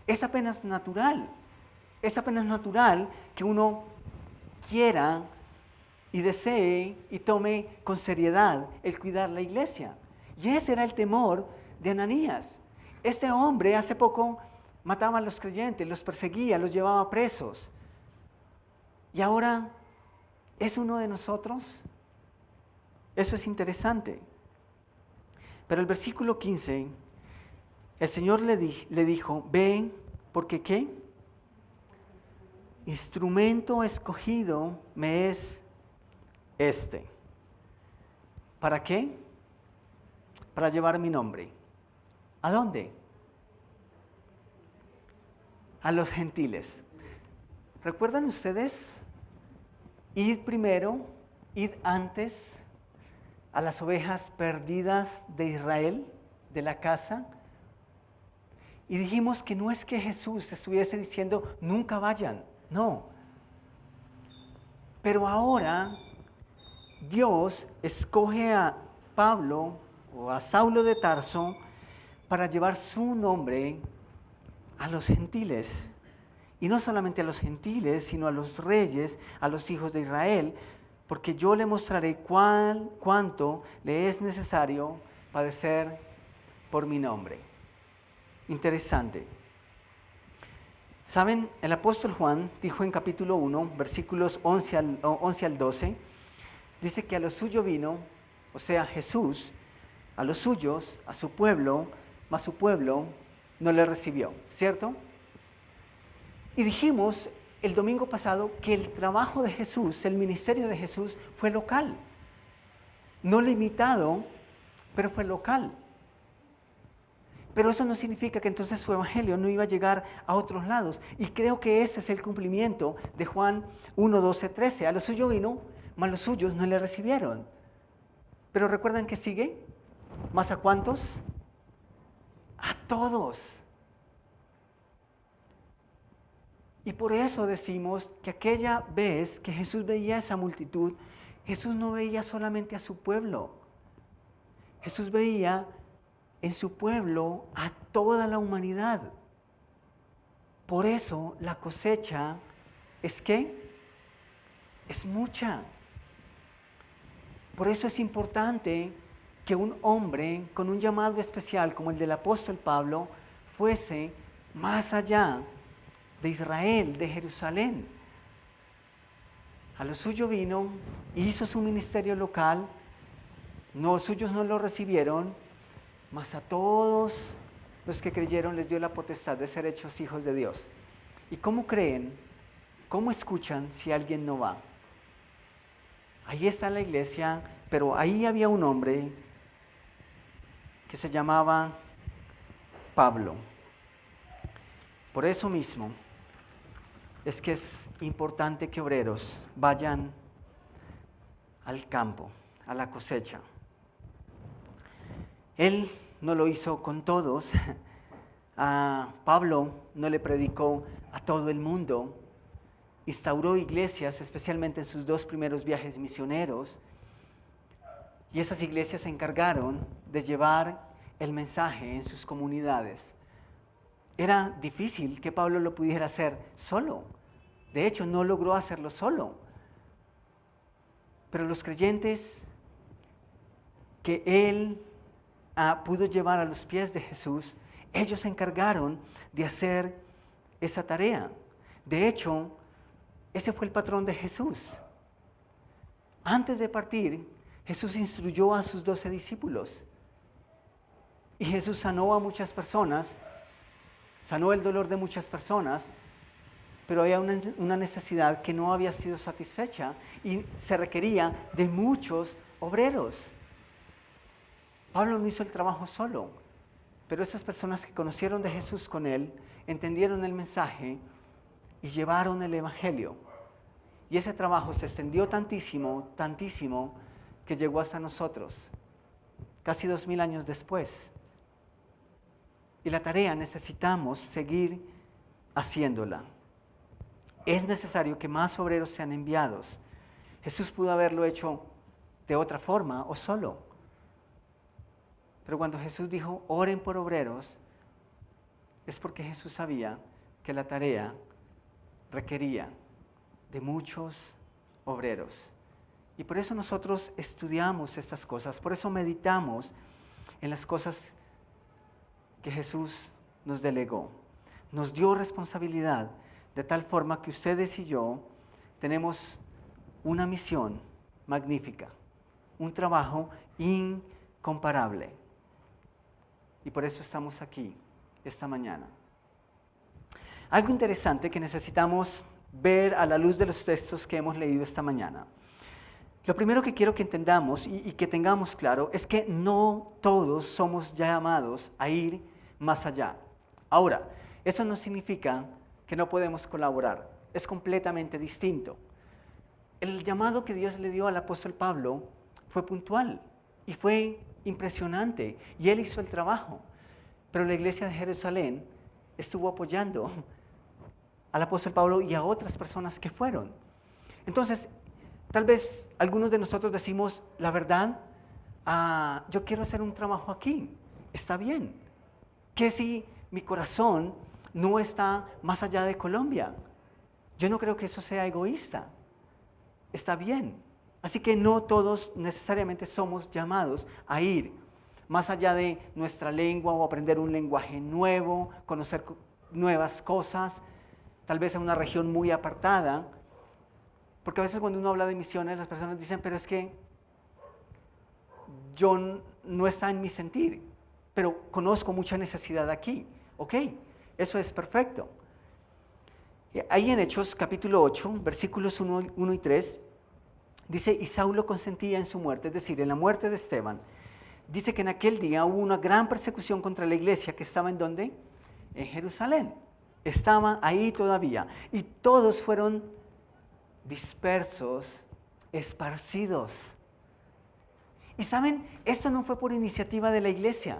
Es apenas natural. Es apenas natural que uno quiera y desee y tome con seriedad el cuidar la iglesia. Y ese era el temor de Ananías. Este hombre hace poco mataba a los creyentes, los perseguía, los llevaba presos. Y ahora es uno de nosotros. Eso es interesante. Pero el versículo 15, el Señor le dijo, ven, porque ¿qué? Instrumento escogido me es este. ¿Para qué? Para llevar mi nombre. ¿A dónde? A los gentiles. ¿Recuerdan ustedes? Id primero, id antes a las ovejas perdidas de Israel, de la casa. Y dijimos que no es que Jesús estuviese diciendo, nunca vayan, no. Pero ahora Dios escoge a Pablo o a Saulo de Tarso para llevar su nombre a los gentiles. Y no solamente a los gentiles, sino a los reyes, a los hijos de Israel, porque yo le mostraré cuánto le es necesario padecer por mi nombre. Interesante. Saben, el apóstol Juan dijo en capítulo 1, versículos 11 al 12, dice que a lo suyo vino, o sea, Jesús, a los suyos, a su pueblo, mas su pueblo no le recibió, ¿cierto? Y dijimos el domingo pasado que el trabajo de Jesús, el ministerio de Jesús fue local, no limitado, pero fue local. Pero eso no significa que entonces su evangelio no iba a llegar a otros lados. Y creo que ese es el cumplimiento de Juan 1, 12, 13. A lo suyo vino, mas los suyos no le recibieron. Pero ¿recuerdan que sigue? ¿Más a cuántos? A todos. Y por eso decimos que aquella vez que Jesús veía a esa multitud, Jesús no veía solamente a su pueblo. Jesús veía en su pueblo a toda la humanidad. Por eso la cosecha es ¿qué? Es mucha. Por eso es importante que un hombre con un llamado especial como el del apóstol Pablo fuese más allá de Israel, de Jerusalén. A lo suyo vino, hizo su ministerio local, los suyos no lo recibieron, mas a todos los que creyeron les dio la potestad de ser hechos hijos de Dios. ¿Y cómo creen? ¿Cómo escuchan si alguien no va? Ahí está la iglesia, pero ahí había un hombre que se llamaba Pablo. Por eso mismo es que es importante que obreros vayan al campo, a la cosecha. Él no lo hizo con todos. A Pablo no le predicó a todo el mundo. Instauró iglesias, especialmente en sus 2 primeros viajes misioneros. Y esas iglesias se encargaron de llevar el mensaje en sus comunidades. Era difícil que Pablo lo pudiera hacer solo. De hecho, no logró hacerlo solo. Pero los creyentes que él pudo llevar a los pies de Jesús, ellos se encargaron de hacer esa tarea. De hecho, ese fue el patrón de Jesús. Antes de partir, Jesús instruyó a sus 12 discípulos. Y Jesús sanó a muchas personas, sanó el dolor de muchas personas, pero había una necesidad que no había sido satisfecha y se requería de muchos obreros. Pablo no hizo el trabajo solo, pero esas personas que conocieron de Jesús con él, entendieron el mensaje y llevaron el evangelio. Y ese trabajo se extendió tantísimo, tantísimo, que llegó hasta nosotros, casi 2000 años después. Y la tarea necesitamos seguir haciéndola. Es necesario que más obreros sean enviados. Jesús pudo haberlo hecho de otra forma o solo. Pero cuando Jesús dijo, oren por obreros, es porque Jesús sabía que la tarea requería de muchos obreros. Y por eso nosotros estudiamos estas cosas, por eso meditamos en las cosas que Jesús nos delegó. Nos dio responsabilidad de tal forma que ustedes y yo tenemos una misión magnífica, un trabajo incomparable. Y por eso estamos aquí esta mañana. Algo interesante que necesitamos ver a la luz de los textos que hemos leído esta mañana. Lo primero que quiero que entendamos y que tengamos claro es que no todos somos llamados a ir más allá. Ahora, eso no significa que no podemos colaborar. Es completamente distinto. El llamado que Dios le dio al apóstol Pablo fue puntual y fue impresionante y él hizo el trabajo, pero la iglesia de Jerusalén estuvo apoyando al apóstol Pablo y a otras personas que fueron. Entonces, tal vez algunos de nosotros decimos, la verdad, yo quiero hacer un trabajo aquí, está bien. ¿Qué si mi corazón no está más allá de Colombia? Yo no creo que eso sea egoísta, está bien. Así que no todos necesariamente somos llamados a ir más allá de nuestra lengua o aprender un lenguaje nuevo, conocer nuevas cosas. tal vez en una región muy apartada, porque a veces cuando uno habla de misiones las personas dicen, pero es que no está en mi sentir, pero conozco mucha necesidad aquí. Ok, eso es perfecto. Ahí en Hechos capítulo 8, versículos 1 y 3, dice, y Saulo consentía en su muerte, es decir, en la muerte de Esteban. Dice que en aquel día hubo una gran persecución contra la iglesia que estaba ¿en dónde? En Jerusalén. Estaba ahí todavía. Y todos fueron dispersos, esparcidos. Y saben, esto no fue por iniciativa de la iglesia.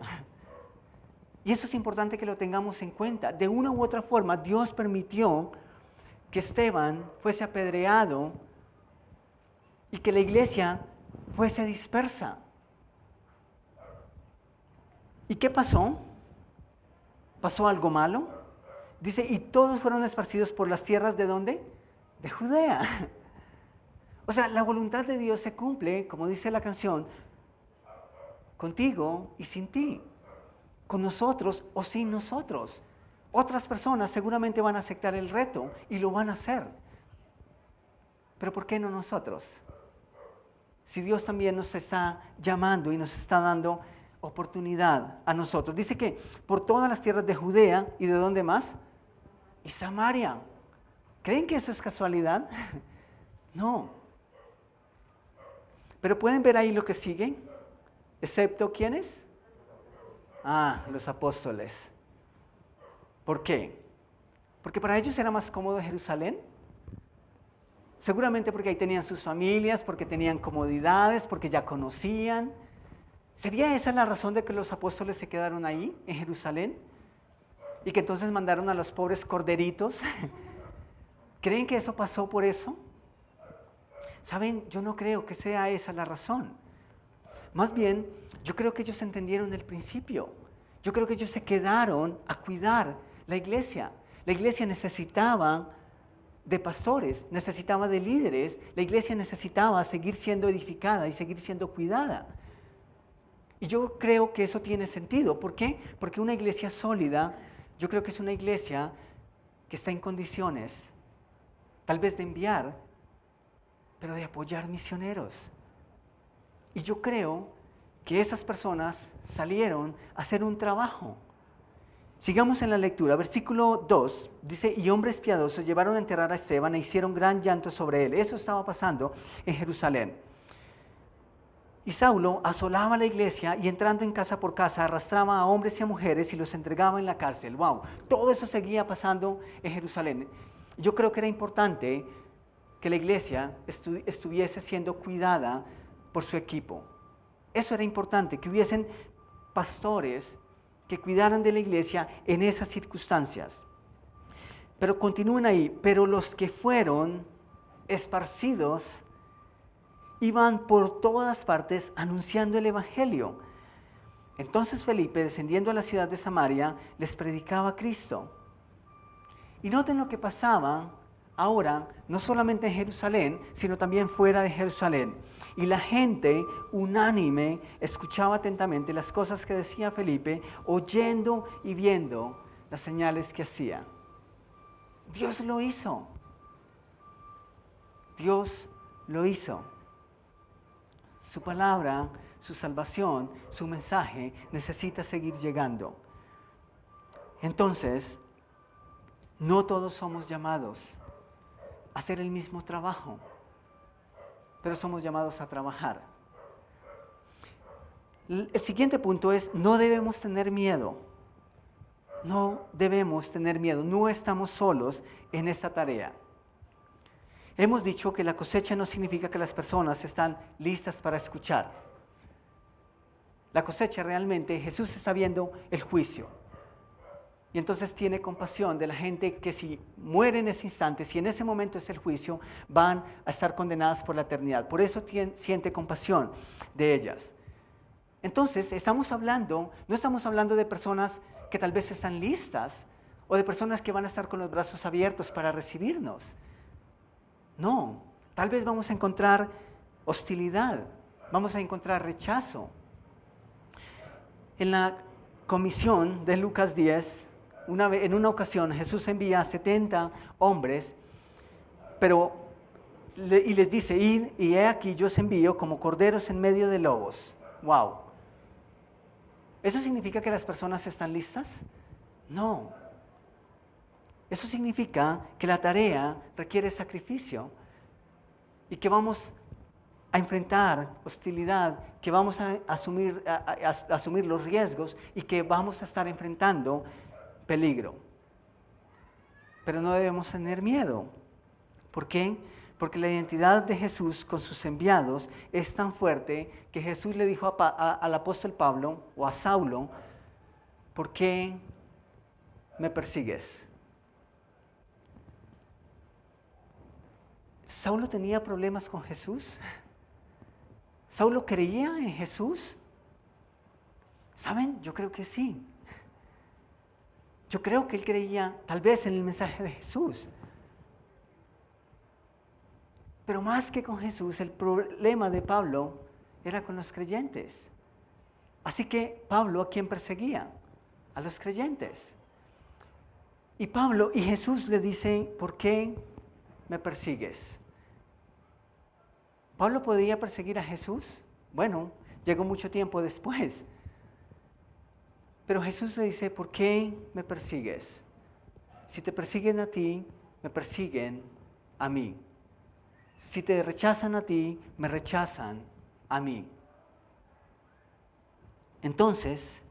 Y eso es importante que lo tengamos en cuenta. De una u otra forma, Dios permitió que Esteban fuese apedreado y que la iglesia fuese dispersa. ¿Y qué pasó? ¿Pasó algo malo? Dice, y todos fueron esparcidos por las tierras ¿de dónde? De Judea. O sea, la voluntad de Dios se cumple, como dice la canción, contigo y sin ti, con nosotros o sin nosotros. Otras personas seguramente van a aceptar el reto y lo van a hacer. Pero ¿por qué no nosotros? Si Dios también nos está llamando y nos está dando oportunidad a nosotros. Dice que por todas las tierras de Judea y ¿de dónde más? Y Samaria. ¿Creen que eso es casualidad? No. Pero pueden ver ahí lo que sigue, excepto ¿quiénes? Los apóstoles. ¿Por qué? Porque para ellos era más cómodo Jerusalén. Seguramente porque ahí tenían sus familias, porque tenían comodidades, porque ya conocían. ¿Sería esa la razón de que los apóstoles se quedaron ahí, en Jerusalén? Y que entonces mandaron a los pobres corderitos. ¿Creen que eso pasó por eso? ¿Saben? Yo no creo que sea esa la razón. Más bien, yo creo que ellos entendieron el principio. Yo creo que ellos se quedaron a cuidar la iglesia. La iglesia necesitaba de pastores, necesitaba de líderes. La iglesia necesitaba seguir siendo edificada y seguir siendo cuidada. Y yo creo que eso tiene sentido. ¿Por qué? Porque una iglesia sólida, yo creo que es una iglesia que está en condiciones, tal vez de enviar, pero de apoyar misioneros. Y yo creo que esas personas salieron a hacer un trabajo. Sigamos en la lectura, versículo 2, dice, y hombres piadosos llevaron a enterrar a Esteban e hicieron gran llanto sobre él. Eso estaba pasando en Jerusalén. Y Saulo asolaba la iglesia y entrando en casa por casa arrastraba a hombres y a mujeres y los entregaba en la cárcel. ¡Wow! Todo eso seguía pasando en Jerusalén. Yo creo que era importante que la iglesia estuviese siendo cuidada por su equipo. Eso era importante, que hubiesen pastores que cuidaran de la iglesia en esas circunstancias. Pero continúen ahí, pero los que fueron esparcidos iban por todas partes anunciando el evangelio. Entonces Felipe, descendiendo a la ciudad de Samaria, les predicaba a Cristo. Y noten lo que pasaba ahora, no solamente en Jerusalén, sino también fuera de Jerusalén. Y la gente unánime escuchaba atentamente las cosas que decía Felipe, oyendo y viendo las señales que hacía. Dios lo hizo. Dios lo hizo. Su palabra, su salvación, su mensaje necesita seguir llegando. Entonces, no todos somos llamados a hacer el mismo trabajo, pero somos llamados a trabajar. El siguiente punto es, no debemos tener miedo. No debemos tener miedo, no estamos solos en esta tarea. Hemos dicho que la cosecha no significa que las personas están listas para escuchar. La cosecha realmente, Jesús está viendo el juicio. Y entonces tiene compasión de la gente que si muere en ese instante, si en ese momento es el juicio, van a estar condenadas por la eternidad. Por eso siente compasión de ellas. Entonces, no estamos hablando de personas que tal vez están listas o de personas que van a estar con los brazos abiertos para recibirnos. No, tal vez vamos a encontrar hostilidad, vamos a encontrar rechazo. En la comisión de Lucas 10, en una ocasión Jesús envía a 70 hombres, y les dice, id y he aquí yo os envío como corderos en medio de lobos. ¡Wow! ¿Eso significa que las personas están listas? No. Eso significa que la tarea requiere sacrificio y que vamos a enfrentar hostilidad, que vamos a asumir los riesgos y que vamos a estar enfrentando peligro. Pero no debemos tener miedo. ¿Por qué? Porque la identidad de Jesús con sus enviados es tan fuerte que Jesús le dijo al apóstol Pablo o a Saulo, ¿por qué me persigues? ¿Saulo tenía problemas con Jesús? ¿Saulo creía en Jesús? ¿Saben? Yo creo que sí. Yo creo que él creía tal vez en el mensaje de Jesús. Pero más que con Jesús, el problema de Pablo era con los creyentes. Así que Pablo, ¿a quién perseguía? A los creyentes. Y Jesús le dice, ¿por qué me persigues? ¿Pablo podía perseguir a Jesús? Bueno, llegó mucho tiempo después. Pero Jesús le dice, ¿por qué me persigues? Si te persiguen a ti, me persiguen a mí. Si te rechazan a ti, me rechazan a mí. Entonces,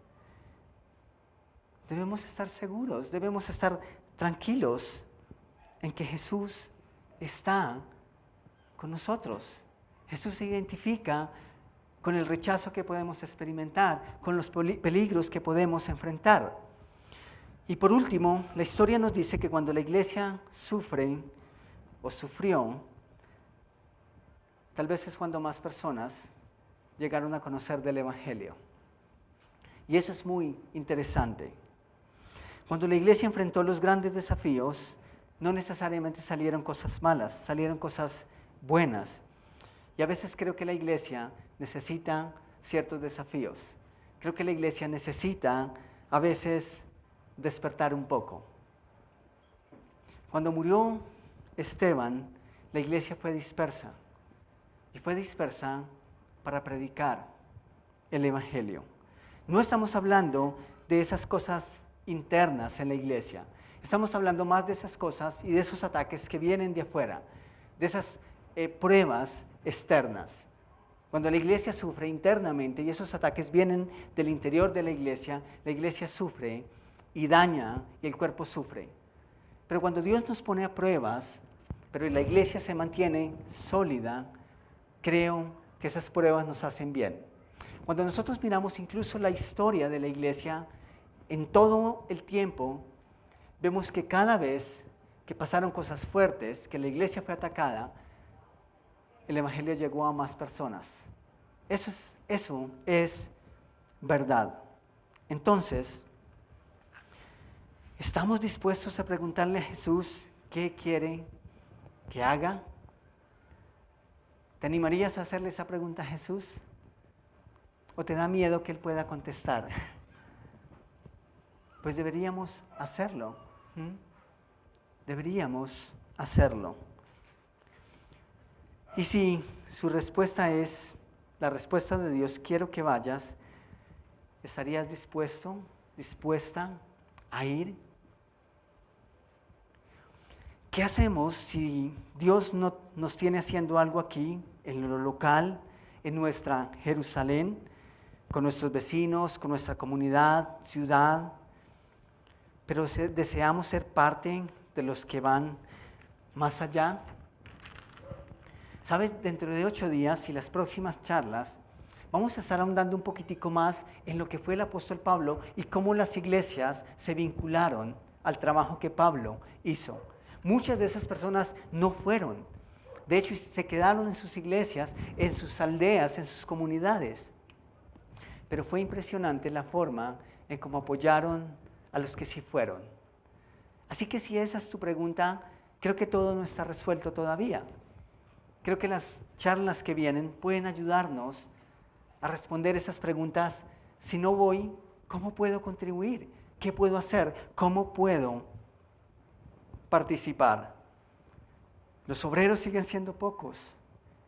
debemos estar seguros, debemos estar tranquilos en que Jesús está con nosotros. Jesús se identifica con el rechazo que podemos experimentar, con los peligros que podemos enfrentar. Y por último, la historia nos dice que cuando la iglesia sufre o sufrió, tal vez es cuando más personas llegaron a conocer del Evangelio. Y eso es muy interesante. Cuando la iglesia enfrentó los grandes desafíos, no necesariamente salieron cosas malas, salieron cosas buenas. Y a veces creo que la iglesia necesita ciertos desafíos. Creo que la iglesia necesita a veces despertar un poco. Cuando murió Esteban, la iglesia fue dispersa. Y fue dispersa para predicar el Evangelio. No estamos hablando de esas cosas internas en la iglesia. Estamos hablando más de esas cosas y de esos ataques que vienen de afuera, de esas pruebas externas. Cuando la iglesia sufre internamente y esos ataques vienen del interior de la iglesia sufre y daña y el cuerpo sufre. Pero cuando Dios nos pone a pruebas, pero la iglesia se mantiene sólida, creo que esas pruebas nos hacen bien. Cuando nosotros miramos incluso la historia de la iglesia, en todo el tiempo, vemos que cada vez que pasaron cosas fuertes, que la iglesia fue atacada, el Evangelio llegó a más personas. Eso es verdad. Entonces, ¿estamos dispuestos a preguntarle a Jesús qué quiere que haga? ¿Te animarías a hacerle esa pregunta a Jesús? ¿O te da miedo que Él pueda contestar? Pues deberíamos hacerlo. Deberíamos hacerlo. Y si su respuesta es la respuesta de Dios, quiero que vayas, ¿estarías dispuesta a ir? ¿Qué hacemos si Dios no nos tiene haciendo algo aquí, en lo local, en nuestra Jerusalén, con nuestros vecinos, con nuestra comunidad, ciudad, pero deseamos ser parte de los que van más allá? ¿Sabes? Dentro de 8 días y las próximas charlas, vamos a estar ahondando un poquitico más en lo que fue el apóstol Pablo y cómo las iglesias se vincularon al trabajo que Pablo hizo. Muchas de esas personas no fueron. De hecho, se quedaron en sus iglesias, en sus aldeas, en sus comunidades. Pero fue impresionante la forma en cómo apoyaron a los que sí fueron. Así que si esa es tu pregunta, creo que todo no está resuelto todavía. Creo que las charlas que vienen pueden ayudarnos a responder esas preguntas. Si no voy, ¿cómo puedo contribuir? ¿Qué puedo hacer? ¿Cómo puedo participar? Los obreros siguen siendo pocos,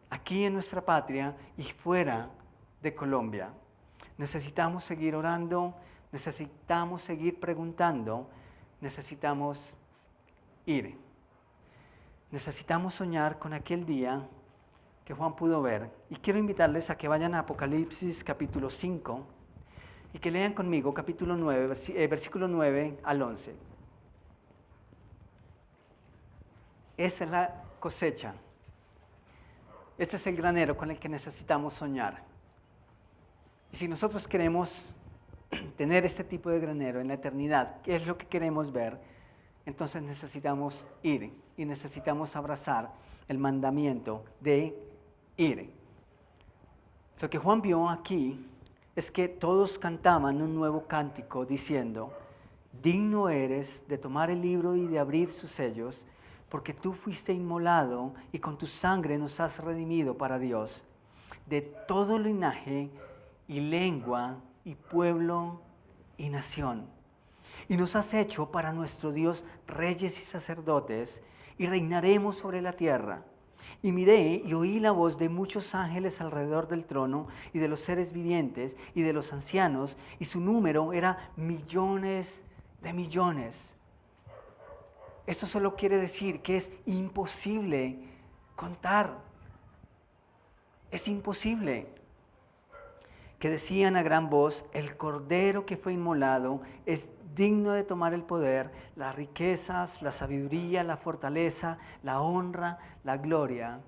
aquí en nuestra patria y fuera de Colombia. Necesitamos seguir orando, necesitamos seguir preguntando, necesitamos ir. Necesitamos soñar con aquel día que Juan pudo ver. Y quiero invitarles a que vayan a Apocalipsis capítulo 5 y que lean conmigo capítulo 9, versículo 9 al 11. Esa es la cosecha. Este es el granero con el que necesitamos soñar. Y si nosotros queremos tener este tipo de granero en la eternidad, ¿qué es lo que queremos ver? Entonces necesitamos ir y necesitamos abrazar el mandamiento de ir. Lo que Juan vio aquí es que todos cantaban un nuevo cántico diciendo: digno eres de tomar el libro y de abrir sus sellos, porque tú fuiste inmolado y con tu sangre nos has redimido para Dios, de todo linaje y lengua y pueblo y nación. Y nos has hecho para nuestro Dios reyes y sacerdotes, y reinaremos sobre la tierra. Y miré y oí la voz de muchos ángeles alrededor del trono, y de los seres vivientes, y de los ancianos, y su número era millones de millones. Esto solo quiere decir que es imposible contar. Es imposible. Que decían a gran voz: el Cordero que fue inmolado es digno de tomar el poder, las riquezas, la sabiduría, la fortaleza, la honra, la gloria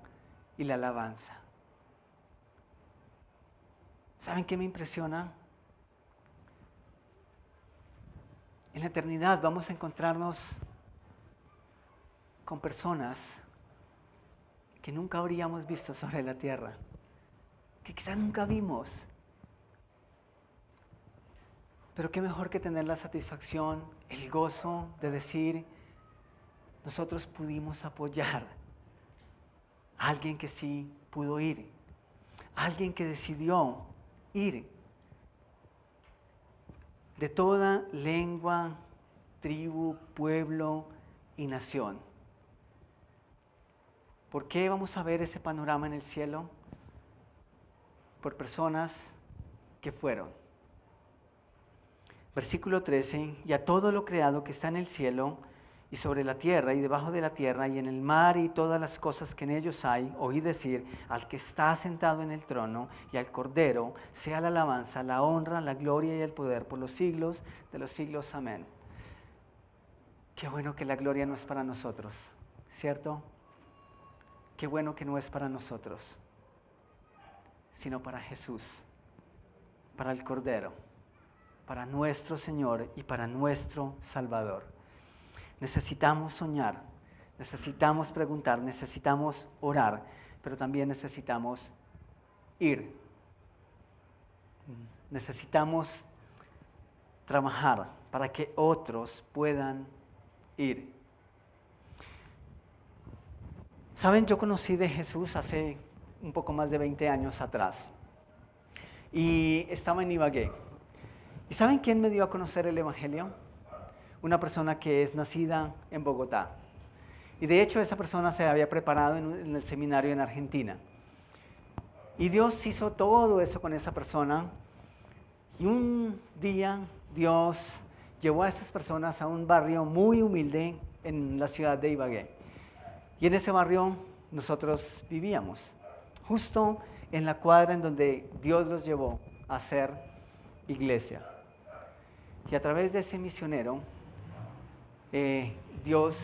y la alabanza. ¿Saben qué me impresiona? En la eternidad vamos a encontrarnos con personas que nunca habríamos visto sobre la tierra, que quizás nunca vimos. Pero qué mejor que tener la satisfacción, el gozo de decir: nosotros pudimos apoyar a alguien que sí pudo ir, a alguien que decidió ir, de toda lengua, tribu, pueblo y nación. ¿Por qué vamos a ver ese panorama en el cielo? Por personas que fueron. Versículo 13, y a todo lo creado que está en el cielo y sobre la tierra y debajo de la tierra y en el mar y todas las cosas que en ellos hay, oí decir: al que está sentado en el trono y al Cordero sea la alabanza, la honra, la gloria y el poder por los siglos de los siglos. Amén. Qué bueno que la gloria no es para nosotros, ¿cierto? Qué bueno que no es para nosotros, sino para Jesús, para el Cordero, para nuestro Señor y para nuestro Salvador. Necesitamos soñar, necesitamos preguntar, necesitamos orar, pero también necesitamos ir. Necesitamos trabajar para que otros puedan ir. Saben, yo conocí de Jesús hace un poco más de 20 años atrás y estaba en Ibagué. ¿Y saben quién me dio a conocer el Evangelio? Una persona que es nacida en Bogotá. Y de hecho esa persona se había preparado en el seminario en Argentina. Y Dios hizo todo eso con esa persona. Y un día Dios llevó a esas personas a un barrio muy humilde en la ciudad de Ibagué. Y en ese barrio nosotros vivíamos, justo en la cuadra en donde Dios los llevó a hacer iglesia. Y a través de ese misionero, Dios,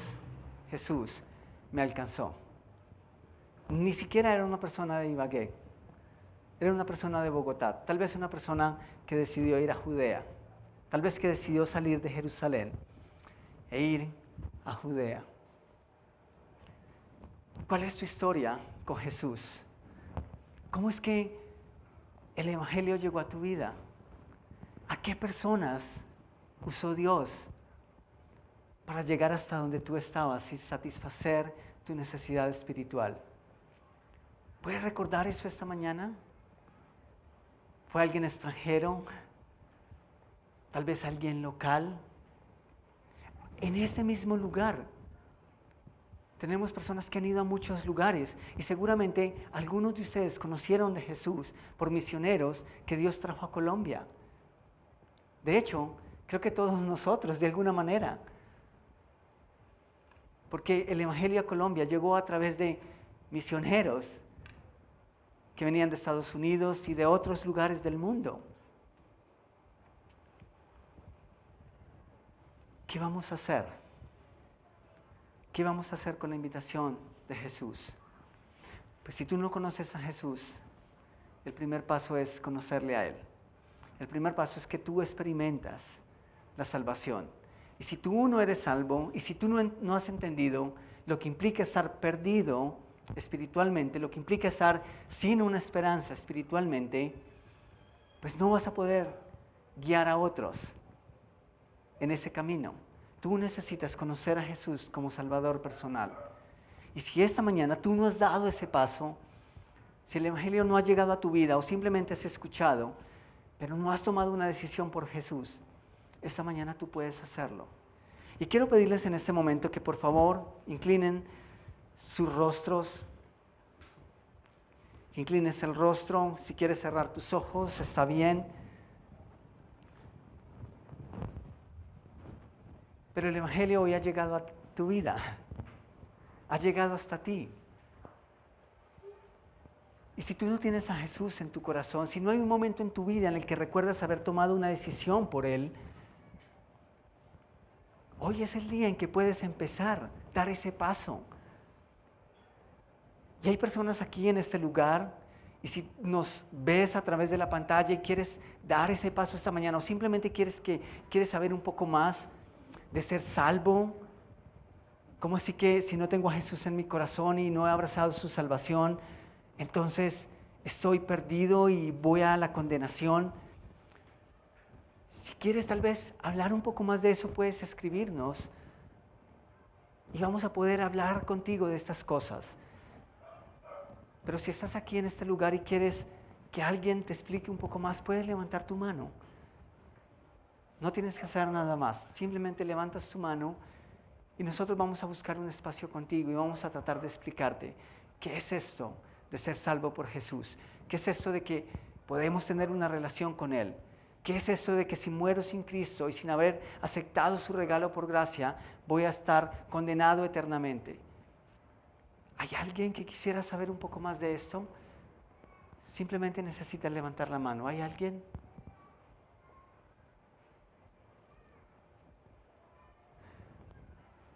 Jesús, me alcanzó. Ni siquiera era una persona de Ibagué, era una persona de Bogotá, tal vez una persona que decidió ir a Judea, tal vez que decidió salir de Jerusalén e ir a Judea. ¿Cuál es tu historia con Jesús? ¿Cómo es que el Evangelio llegó a tu vida? ¿A qué personas usó Dios para llegar hasta donde tú estabas y satisfacer tu necesidad espiritual? ¿Puedes recordar eso esta mañana? ¿Fue alguien extranjero? ¿Tal vez alguien local? en este mismo lugar. Tenemos personas que han ido a muchos lugares y seguramente algunos de ustedes conocieron de Jesús por misioneros que Dios trajo a Colombia. De hecho, creo que todos nosotros de alguna manera. Porque el Evangelio a Colombia llegó a través de misioneros que venían de Estados Unidos y de otros lugares del mundo. ¿Qué vamos a hacer? ¿Qué vamos a hacer con la invitación de Jesús? Pues si tú no conoces a Jesús, el primer paso es conocerle a Él. El primer paso es que tú experimentas la salvación. Y si tú no eres salvo, y si tú no has entendido lo que implica estar perdido espiritualmente, lo que implica estar sin una esperanza espiritualmente, pues no vas a poder guiar a otros en ese camino. Tú necesitas conocer a Jesús como Salvador personal. Y si esta mañana tú no has dado ese paso, si el Evangelio no ha llegado a tu vida o simplemente has escuchado, pero no has tomado una decisión por Jesús, esta mañana tú puedes hacerlo. Y quiero pedirles en este momento que por favor inclinen sus rostros. Que inclines el rostro. Si quieres cerrar tus ojos, está bien. Pero el Evangelio hoy ha llegado a tu vida. Ha llegado hasta ti. Y si tú no tienes a Jesús en tu corazón, si no hay un momento en tu vida en el que recuerdas haber tomado una decisión por Él, hoy es el día en que puedes empezar a dar ese paso. Y hay personas aquí en este lugar, y si nos ves a través de la pantalla y quieres dar ese paso esta mañana, o simplemente quieres saber un poco más de ser salvo, ¿cómo así que si no tengo a Jesús en mi corazón y no he abrazado su salvación, entonces estoy perdido y voy a la condenación? Si quieres tal vez hablar un poco más de eso, puedes escribirnos y vamos a poder hablar contigo de estas cosas. Pero si estás aquí en este lugar y quieres que alguien te explique un poco más, puedes levantar tu mano. No tienes que hacer nada más, simplemente levantas tu mano y nosotros vamos a buscar un espacio contigo y vamos a tratar de explicarte qué es esto de ser salvo por Jesús, qué es esto de que podemos tener una relación con Él, qué es eso de que si muero sin Cristo y sin haber aceptado su regalo por gracia, voy a estar condenado eternamente. ¿Hay alguien que quisiera saber un poco más de esto? Simplemente necesitas levantar la mano. ¿Hay alguien?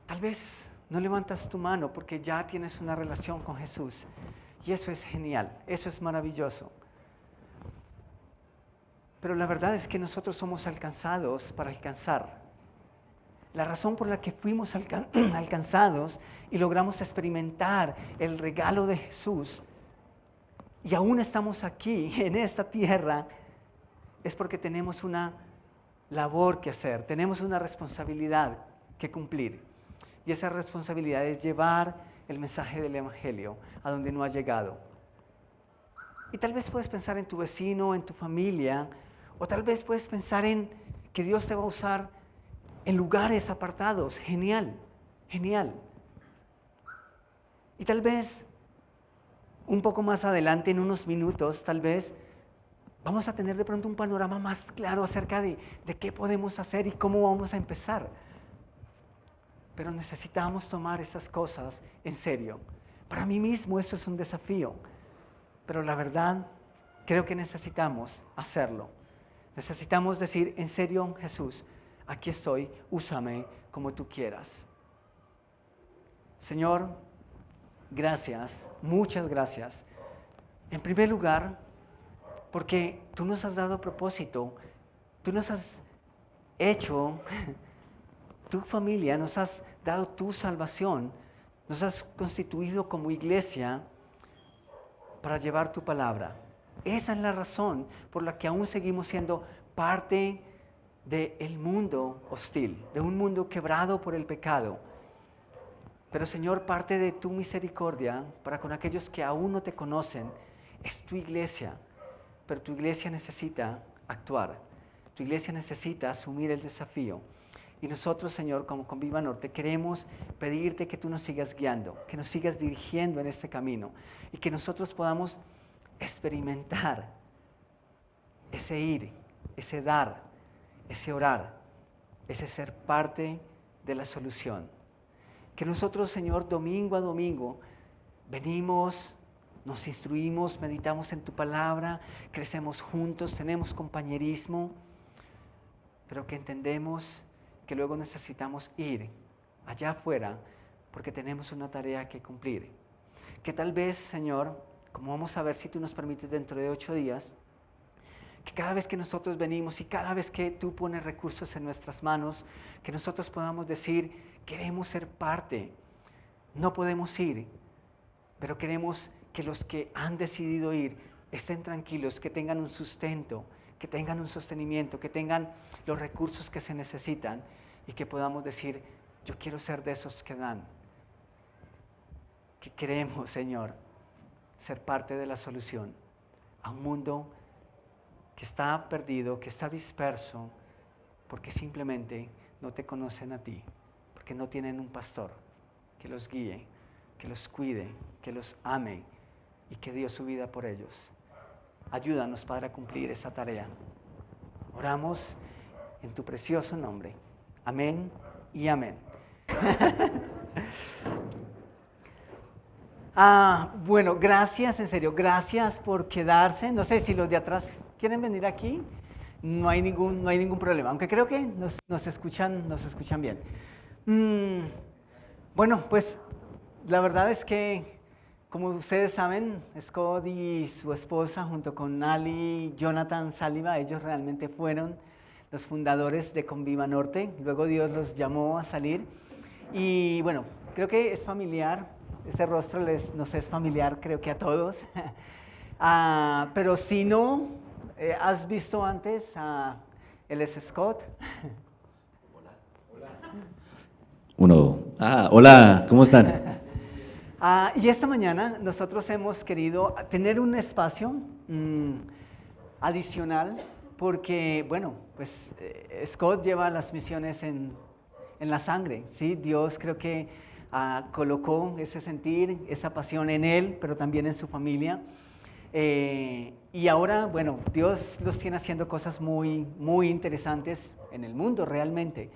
Tal vez no levantas tu mano porque ya tienes una relación con Jesús. Y eso es genial, eso es maravilloso. Pero la verdad es que nosotros somos alcanzados para alcanzar. La razón por la que fuimos alcanzados y logramos experimentar el regalo de Jesús y aún estamos aquí en esta tierra es porque tenemos una labor que hacer, tenemos una responsabilidad que cumplir. Y esa responsabilidad es llevar el mensaje del Evangelio a donde no ha llegado. Y tal vez puedes pensar en tu vecino, en tu familia, o tal vez puedes pensar en que Dios te va a usar en lugares apartados. Genial, genial. Y tal vez un poco más adelante, en unos minutos, tal vez vamos a tener de pronto un panorama más claro acerca de qué podemos hacer y cómo vamos a empezar. Pero necesitamos tomar esas cosas en serio. Para mí mismo eso es un desafío. Pero la verdad, creo que necesitamos hacerlo. Necesitamos decir, en serio, Jesús, aquí estoy, úsame como tú quieras. Señor, gracias, muchas gracias. En primer lugar, porque tú nos has dado propósito, tú nos has hecho tu familia, nos has dado tu salvación, nos has constituido como iglesia para llevar tu palabra. Esa es la razón por la que aún seguimos siendo parte del mundo hostil, de un mundo quebrado por el pecado. Pero Señor, parte de tu misericordia para con aquellos que aún no te conocen es tu iglesia. Pero tu iglesia necesita actuar, tu iglesia necesita asumir el desafío. Y nosotros, Señor, como Conviva Norte, queremos pedirte que tú nos sigas guiando, que nos sigas dirigiendo en este camino y que nosotros podamos experimentar ese ir, ese dar, ese orar, ese ser parte de la solución. Que nosotros, Señor, domingo a domingo, venimos, nos instruimos, meditamos en tu palabra, crecemos juntos, tenemos compañerismo, pero que entendemos que luego necesitamos ir allá afuera porque tenemos una tarea que cumplir. Que tal vez, Señor, como vamos a ver si tú nos permites dentro de 8 días, que cada vez que nosotros venimos y cada vez que tú pones recursos en nuestras manos, que nosotros podamos decir, queremos ser parte, no podemos ir, pero queremos que los que han decidido ir estén tranquilos, que tengan un sustento, que tengan un sostenimiento, que tengan los recursos que se necesitan y que podamos decir, yo quiero ser de esos que dan, que queremos, Señor, ser parte de la solución a un mundo que está perdido, que está disperso, porque simplemente no te conocen a ti, porque no tienen un pastor que los guíe, que los cuide, que los ame y que dio su vida por ellos. Ayúdanos, Padre, a cumplir esa tarea. Oramos en tu precioso nombre. Amén y amén. Bueno, gracias, en serio, gracias por quedarse. No sé si los de atrás quieren venir aquí. No hay ningún problema, aunque creo que nos escuchan bien. Bueno, pues la verdad es que, como ustedes saben, Scott y su esposa, junto con Ali, Jonathan Saliba, ellos realmente fueron los fundadores de Conviva Norte. Luego Dios los llamó a salir. Y bueno, creo que es familiar, este rostro nos es familiar, creo que a todos. Pero si no, ¿has visto antes a él es Scott? Uno. Hola, ¿cómo están? Y esta mañana nosotros hemos querido tener un espacio adicional porque, bueno, pues Scott lleva las misiones en la sangre, ¿sí? Dios creo que colocó ese sentir, esa pasión en él, pero también en su familia. Y ahora, bueno, Dios los tiene haciendo cosas muy, muy interesantes en el mundo realmente.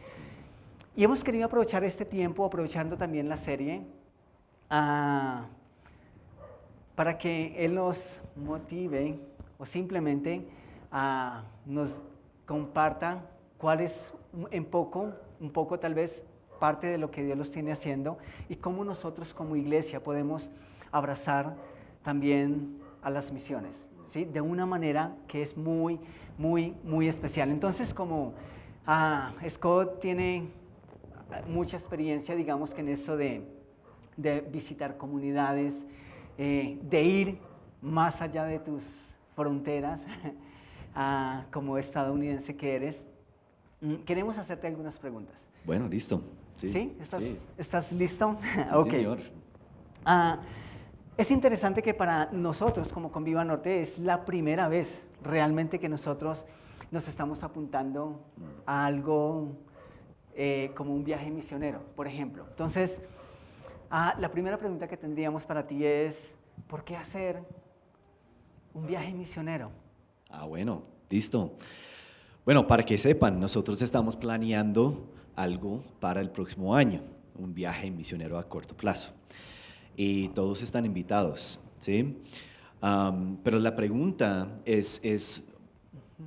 Y hemos querido aprovechar este tiempo, aprovechando también la serie, para que Él nos motive o simplemente nos comparta cuál es un poco tal vez parte de lo que Dios los tiene haciendo y cómo nosotros como iglesia podemos abrazar también a las misiones, ¿sí? De una manera que es muy, muy, muy especial. Entonces, como Scott tiene mucha experiencia, digamos que en eso de visitar comunidades, de ir más allá de tus fronteras, como estadounidense que eres, queremos hacerte algunas preguntas. Bueno, listo. ¿Sí? ¿Estás listo? Sí, ok. señor. Es interesante que para nosotros como Conviva Norte es la primera vez realmente que nosotros nos estamos apuntando a algo como un viaje misionero, por ejemplo. Entonces, la primera pregunta que tendríamos para ti es, ¿por qué hacer un viaje misionero? Bueno, listo. Bueno, para que sepan, nosotros estamos planeando algo para el próximo año, un viaje misionero a corto plazo. Y todos están invitados, ¿sí? Pero la pregunta es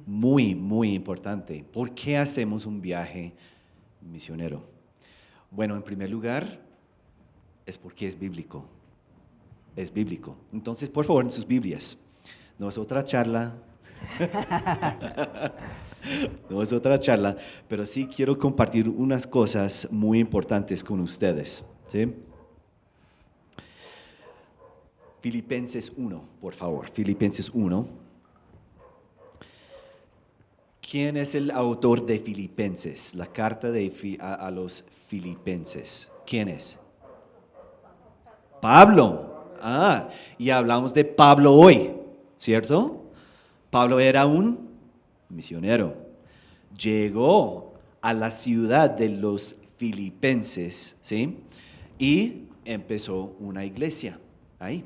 muy, muy importante. ¿Por qué hacemos un viaje misionero? Bueno, en primer lugar, es porque es bíblico. Es bíblico. Entonces, por favor, en sus Biblias. No es otra charla. No es otra charla, pero sí quiero compartir unas cosas muy importantes con ustedes, ¿sí? Filipenses 1, por favor. Filipenses 1. ¿Quién es el autor de Filipenses? La carta a los Filipenses. ¿Quién es? Pablo. Y hablamos de Pablo hoy, ¿cierto? Pablo era un misionero. Llegó a la ciudad de los Filipenses, ¿sí? Y empezó una iglesia ahí.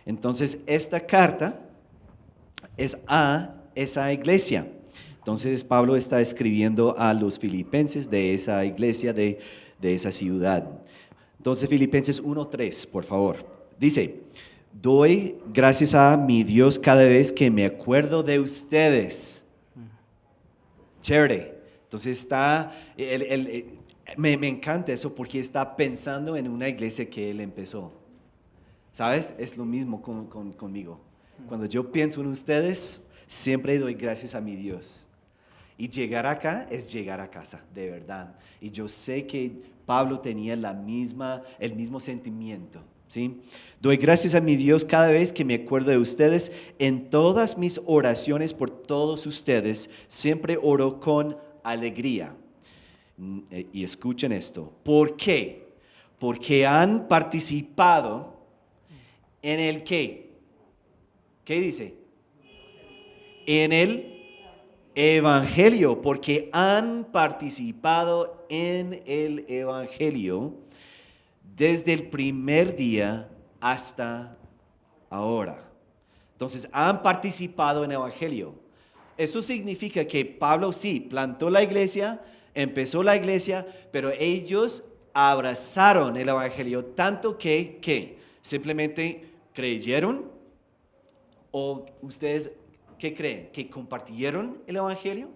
Entonces, esta carta es a esa iglesia. Entonces, Pablo está escribiendo a los filipenses de esa iglesia, de esa ciudad. Entonces, Filipenses 1:3, por favor. Dice, doy gracias a mi Dios cada vez que me acuerdo de ustedes. Chévere. Entonces me encanta eso porque está pensando en una iglesia que él empezó. ¿Sabes? Es lo mismo conmigo. Cuando yo pienso en ustedes, siempre doy gracias a mi Dios. Y llegar acá es llegar a casa, de verdad. Y yo sé que Pablo tenía el mismo sentimiento. ¿Sí? Doy gracias a mi Dios cada vez que me acuerdo de ustedes. En todas mis oraciones por todos ustedes, siempre oro con alegría. Y escuchen esto. ¿Por qué? Porque han participado en el ¿qué? ¿Qué dice? En el Evangelio, porque han participado en el Evangelio desde el primer día hasta ahora. Entonces, han participado en el Evangelio. Eso significa que Pablo sí plantó la iglesia, empezó la iglesia, pero ellos abrazaron el Evangelio tanto que simplemente creyeron. ¿O ustedes qué creen? ¿Que compartieron el Evangelio?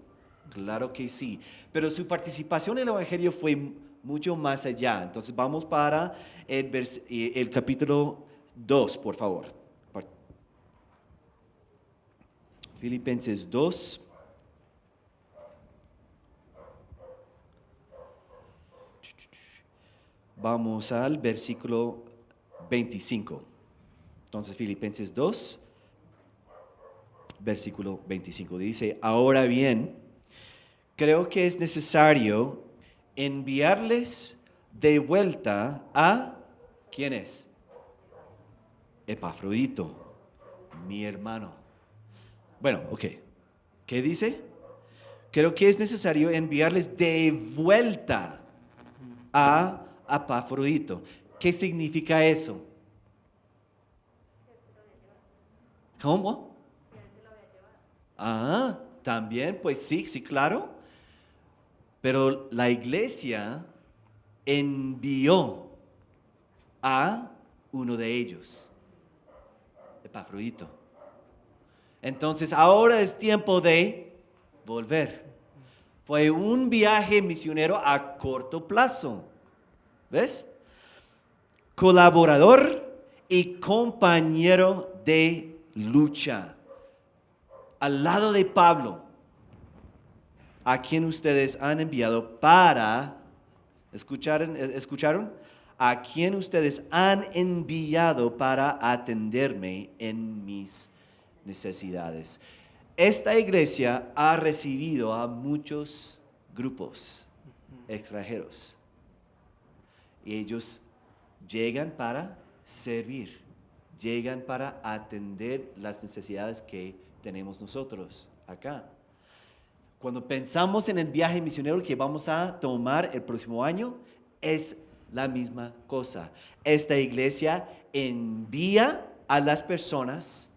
Claro que sí, pero su participación en el Evangelio fue mucho más allá. Entonces vamos para el capítulo 2, por favor. Filipenses 2. Vamos al versículo 25. Entonces Filipenses 2, versículo 25 dice, ahora bien, creo que es necesario enviarles de vuelta a, ¿quién es? Epafrodito, mi hermano. Bueno, ok. ¿Qué dice? Creo que es necesario enviarles de vuelta a Epafrodito. ¿Qué significa eso? ¿Cómo? Ah, también, pues sí, claro. Pero la iglesia envió a uno de ellos, Epafrodito. Entonces ahora es tiempo de volver. Fue un viaje misionero a corto plazo. ¿Ves? Colaborador y compañero de lucha. Al lado de Pablo, a quien ustedes han enviado para, ¿escucharon? A quien ustedes han enviado para atenderme en mis necesidades. Esta iglesia ha recibido a muchos grupos extranjeros y ellos llegan para servir, llegan para atender las necesidades que tenemos nosotros acá. Cuando pensamos en el viaje misionero que vamos a tomar el próximo año, es la misma cosa. Esta iglesia envía a las personas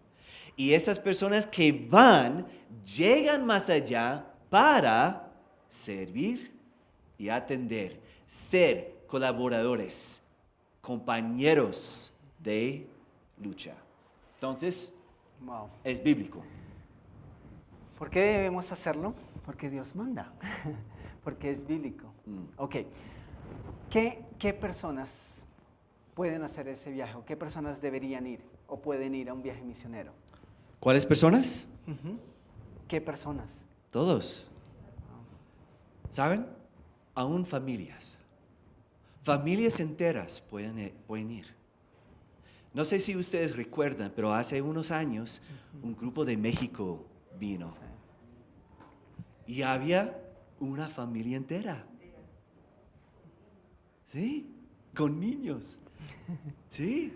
y esas personas que van, llegan más allá para servir y atender, ser colaboradores, compañeros de lucha. Entonces, Wow. es bíblico. ¿Por qué debemos hacerlo? Porque Dios manda, porque es bíblico. Ok, ¿Qué personas pueden hacer ese viaje? ¿O qué personas deberían ir o pueden ir a un viaje misionero? ¿Cuáles personas? ¿Qué personas? Todos. ¿Saben? Aún familias. Familias enteras pueden ir. No sé si ustedes recuerdan, pero hace unos años un grupo de México vino. Y había una familia entera. ¿Sí? Con niños. ¿Sí?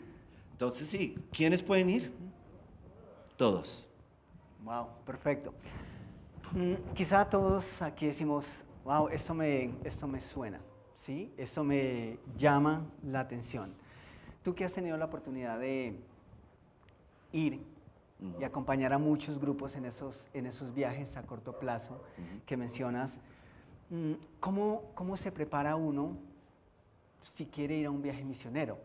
Entonces sí, ¿quiénes pueden ir? Todos. Wow, perfecto. Quizá todos aquí decimos, wow, esto me suena, ¿sí? Esto me llama la atención. Tú que has tenido la oportunidad de ir y acompañar a muchos grupos en esos viajes a corto plazo que mencionas, ¿cómo se prepara uno si quiere ir a un viaje misionero?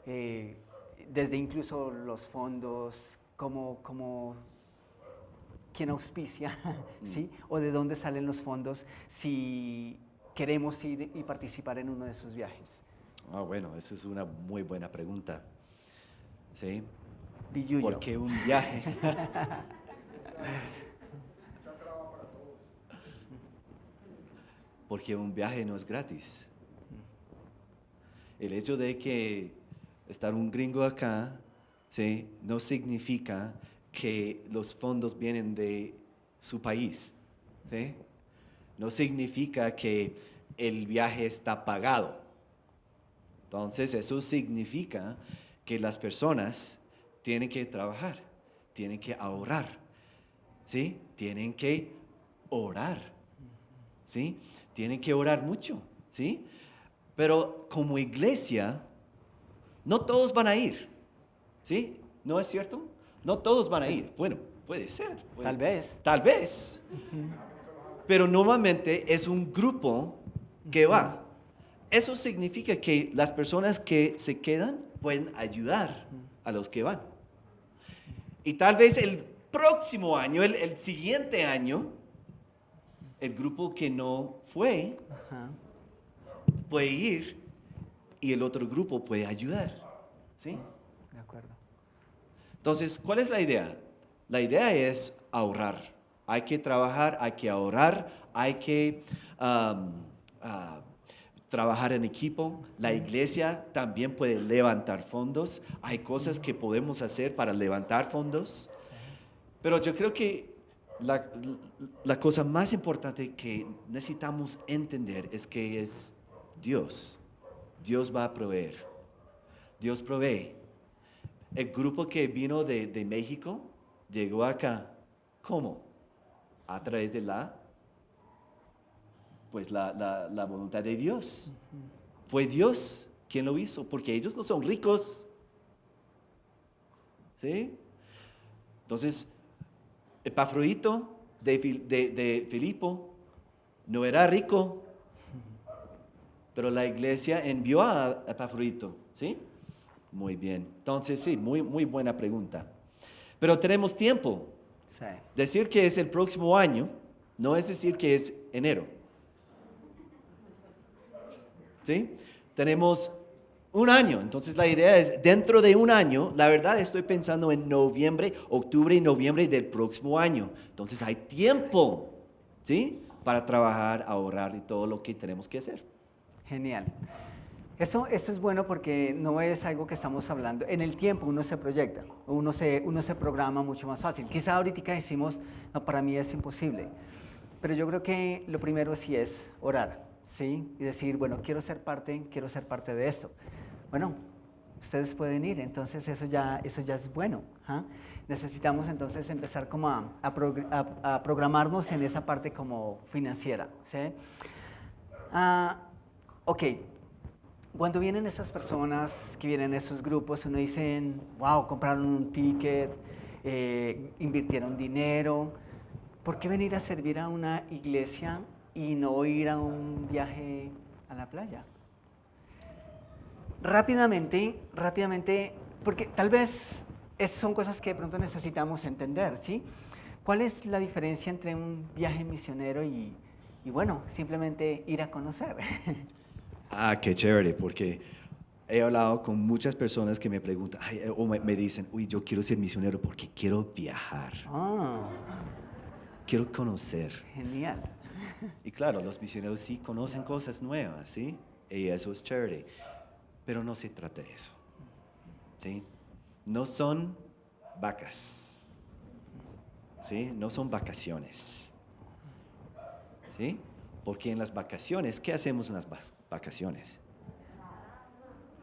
Desde incluso los fondos, quién auspicia, ¿sí? O de dónde salen los fondos si queremos ir y participar en uno de esos viajes. Ah, bueno, esa es una muy buena pregunta. ¿Sí? Billuyo. ¿Por qué un viaje? Porque un viaje no es gratis. El hecho de que estar un gringo acá, ¿sí? No significa que los fondos vienen de su país. ¿Sí? No significa que el viaje está pagado. Entonces, eso significa que las personas tienen que trabajar, tienen que ahorrar, ¿sí? Tienen que orar, ¿sí? Tienen que orar mucho, ¿sí? Pero como iglesia, no todos van a ir, ¿sí? ¿No es cierto? No todos van a ir. Bueno, puede ser. Tal vez. Tal vez. Pero normalmente es un grupo que va. Eso significa que las personas que se quedan pueden ayudar a los que van. Y tal vez el próximo año, el siguiente año, el grupo que no fue puede ir y el otro grupo puede ayudar. ¿Sí? De acuerdo. Entonces, ¿cuál es la idea? La idea es ahorrar. Hay que trabajar, hay que ahorrar, hay que trabajar en equipo. La iglesia también puede levantar fondos. Hay cosas que podemos hacer para levantar fondos. Pero yo creo que la cosa más importante que necesitamos entender es que es Dios. Dios va a proveer. Dios provee. El grupo que vino de México llegó acá. ¿Cómo? A través de la voluntad de Dios. Fue Dios quien lo hizo, porque ellos no son ricos. ¿Sí? Entonces, Epafrodito de Filipo no era rico, pero la iglesia envió a Epafrodito. ¿Sí? Muy bien. Entonces, sí, muy, muy buena pregunta. Pero tenemos tiempo. Sí. Decir que es el próximo año no es decir que es enero. ¿Sí? Tenemos un año. Entonces la idea es, dentro de un año, la verdad estoy pensando en noviembre, octubre y noviembre del próximo año. Entonces hay tiempo, ¿sí? Para trabajar, ahorrar y todo lo que tenemos que hacer. Genial. Eso es bueno porque no es algo que estamos hablando. En el tiempo uno se proyecta, uno se programa mucho más fácil. Quizá ahorita decimos, no, para mí es imposible. Pero yo creo que lo primero sí es orar, ¿sí? Y decir, bueno, quiero ser parte de esto. Bueno, ustedes pueden ir, entonces eso ya es bueno. ¿Ah? Necesitamos entonces empezar como a programarnos en esa parte como financiera, ¿sí? Ok. Cuando vienen esas personas que vienen a esos grupos, uno dice, wow, compraron un ticket, invirtieron dinero. ¿Por qué venir a servir a una iglesia y no ir a un viaje a la playa? Rápidamente, porque tal vez son cosas que de pronto necesitamos entender, ¿sí? ¿Cuál es la diferencia entre un viaje misionero y bueno, simplemente ir a conocer? Ah, qué chévere, porque he hablado con muchas personas que me preguntan, o me dicen, uy, yo quiero ser misionero porque quiero viajar. Oh, Quiero conocer. genial. Y claro, los misioneros sí conocen cosas nuevas, ¿sí? Y eso es chévere. Pero no se trata de eso, ¿sí? No son vacas, ¿sí? No son vacaciones, ¿sí? Porque en las vacaciones, ¿qué hacemos en las vacaciones?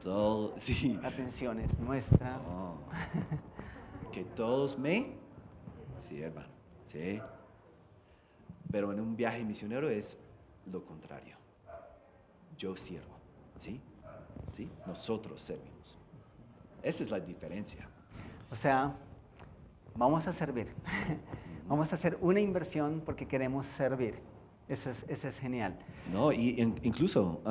Todo, sí. La atención es nuestra. Oh, que todos me sirvan, ¿sí? Pero en un viaje misionero es lo contrario. Yo sirvo, ¿sí? ¿Sí? Nosotros servimos. Esa es la diferencia. O sea, vamos a servir. Vamos a hacer una inversión porque queremos servir. Eso es genial. No, y incluso,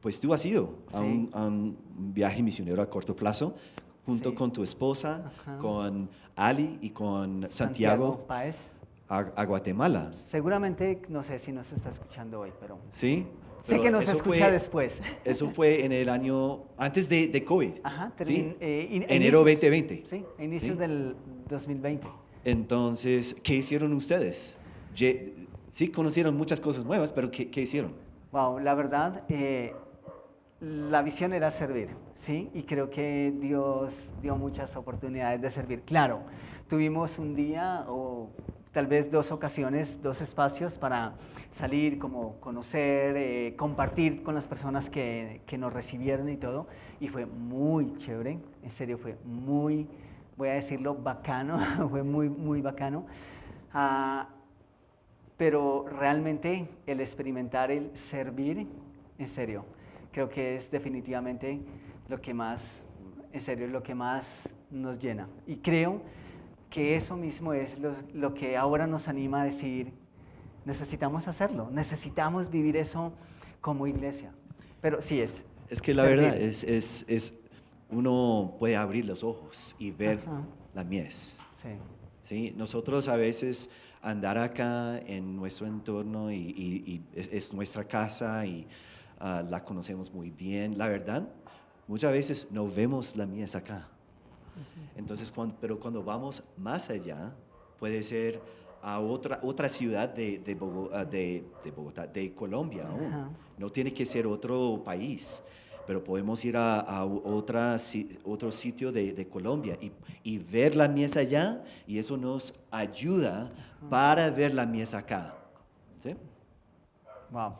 pues tú has ido a Sí. a un viaje misionero a corto plazo junto Sí. con tu esposa, Ajá. con Ali y con Santiago Páez. a Guatemala, Seguramente, no sé si nos está escuchando hoy, pero ¿sí? sé Pero que nos eso escucha después. Eso fue en el año antes de COVID, Ajá, ¿sí? a Enero inicios, 2020. Sí, a inicios ¿Sí? del 2020. Entonces, ¿qué hicieron ustedes? Sí, conocieron muchas cosas nuevas, pero ¿qué hicieron? Wow, la verdad, la visión era servir, ¿sí? Y creo que Dios dio muchas oportunidades de servir. Claro, tuvimos un día o tal vez dos ocasiones, dos espacios para salir, como conocer, compartir con las personas que nos recibieron y todo. Y fue muy chévere, en serio, fue muy, voy a decirlo, bacano, fue muy, muy bacano. Ah, pero realmente el experimentar, el servir, en serio, creo que es definitivamente lo que más, en serio, lo que más nos llena. Y creo que eso mismo es lo que ahora nos anima a decir, necesitamos hacerlo, necesitamos vivir eso como iglesia. Pero sí Es que la servir. verdad uno puede abrir los ojos y ver Ajá. la mies. Sí. ¿Sí? Nosotros a veces andar acá en nuestro entorno y es nuestra casa y la conocemos muy bien. La verdad, muchas veces no vemos la mies acá. Entonces, pero cuando vamos más allá, puede ser a otra ciudad de Bogotá, de Colombia aún. Ajá. No tiene que ser otro país, pero podemos ir a otro sitio de Colombia y ver la mies allá, y eso nos ayuda para ver la mies acá. ¿Sí? Wow.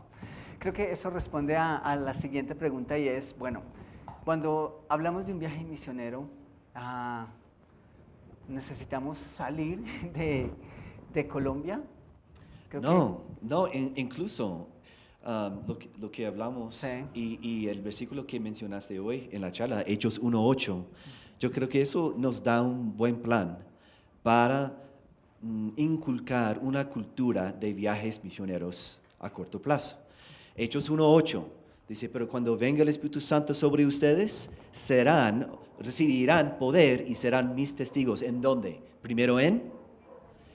Creo que eso responde a la siguiente pregunta y es, bueno, cuando hablamos de un viaje misionero, necesitamos salir de Colombia. Creo No, incluso lo que hablamos Sí. y el versículo que mencionaste hoy en la charla, Hechos 1:8, yo creo que eso nos da un buen plan para inculcar una cultura de viajes misioneros a corto plazo. Hechos 1:8 dice, pero cuando venga el Espíritu Santo sobre ustedes, recibirán poder y serán mis testigos. ¿En dónde? Primero en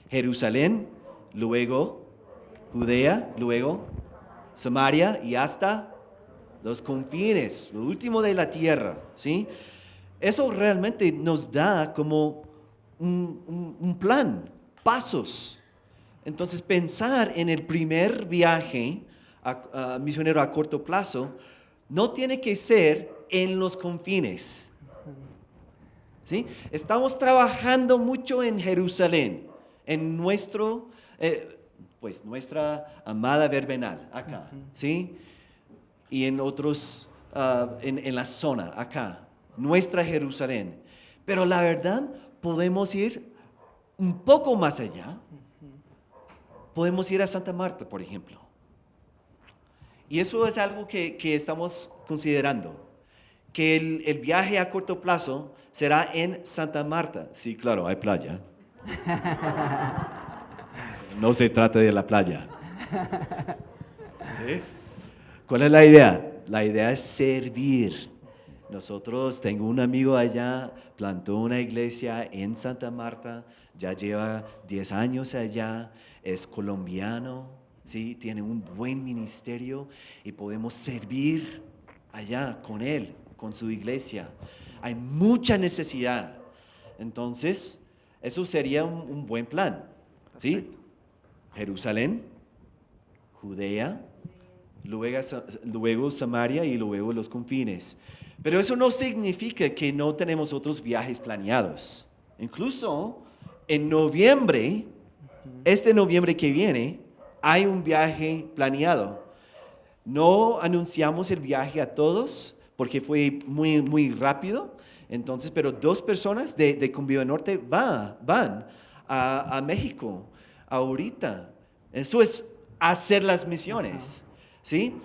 Jerusalén, luego Judea, luego Samaria y hasta los confines, lo último de la tierra, ¿sí? Eso realmente nos da como un plan, pasos. Entonces, pensar en el primer viaje misionero a corto plazo no tiene que ser en los confines, ¿sí? Estamos trabajando mucho en Jerusalén, en nuestra amada Verbenal, acá, ¿sí? Y en otros, en la zona, acá, nuestra Jerusalén. Pero la verdad, podemos ir un poco más allá. Podemos ir a Santa Marta, por ejemplo. Y eso es algo que estamos considerando, que el viaje a corto plazo será en Santa Marta. Sí, claro, hay playa. No se trata de la playa. ¿Sí? ¿Cuál es la idea? La idea es servir. Tengo un amigo allá, plantó una iglesia en Santa Marta, ya lleva 10 años allá, es colombiano, ¿sí? Tiene un buen ministerio y podemos servir allá con él, con su iglesia. Hay mucha necesidad. Entonces, eso sería un buen plan, ¿sí? Jerusalén, Judea, luego Samaria y luego los confines. Pero eso no significa que no tenemos otros viajes planeados. Incluso en noviembre, este noviembre que viene, hay un viaje planeado. No anunciamos el viaje a todos porque fue muy, muy rápido. Entonces, pero 2 personas de Conviva Norte van a México ahorita. Eso es hacer las misiones. ¿sí?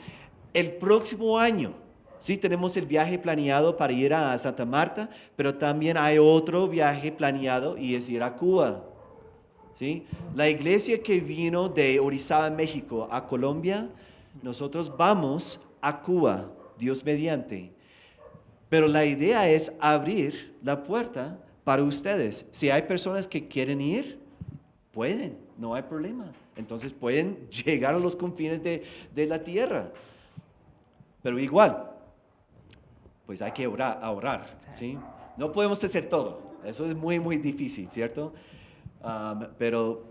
El próximo año, sí, tenemos el viaje planeado para ir a Santa Marta, pero también hay otro viaje planeado y es ir a Cuba, ¿sí? La iglesia que vino de Orizaba, México, a Colombia, nosotros vamos a Cuba, Dios mediante. Pero la idea es abrir la puerta para ustedes. Si hay personas que quieren ir, pueden, no hay problema. Entonces pueden llegar a los confines de la tierra. Pero igual, pues hay que ahorrar, ¿sí? No podemos hacer todo. Eso es muy, muy difícil, ¿cierto? Pero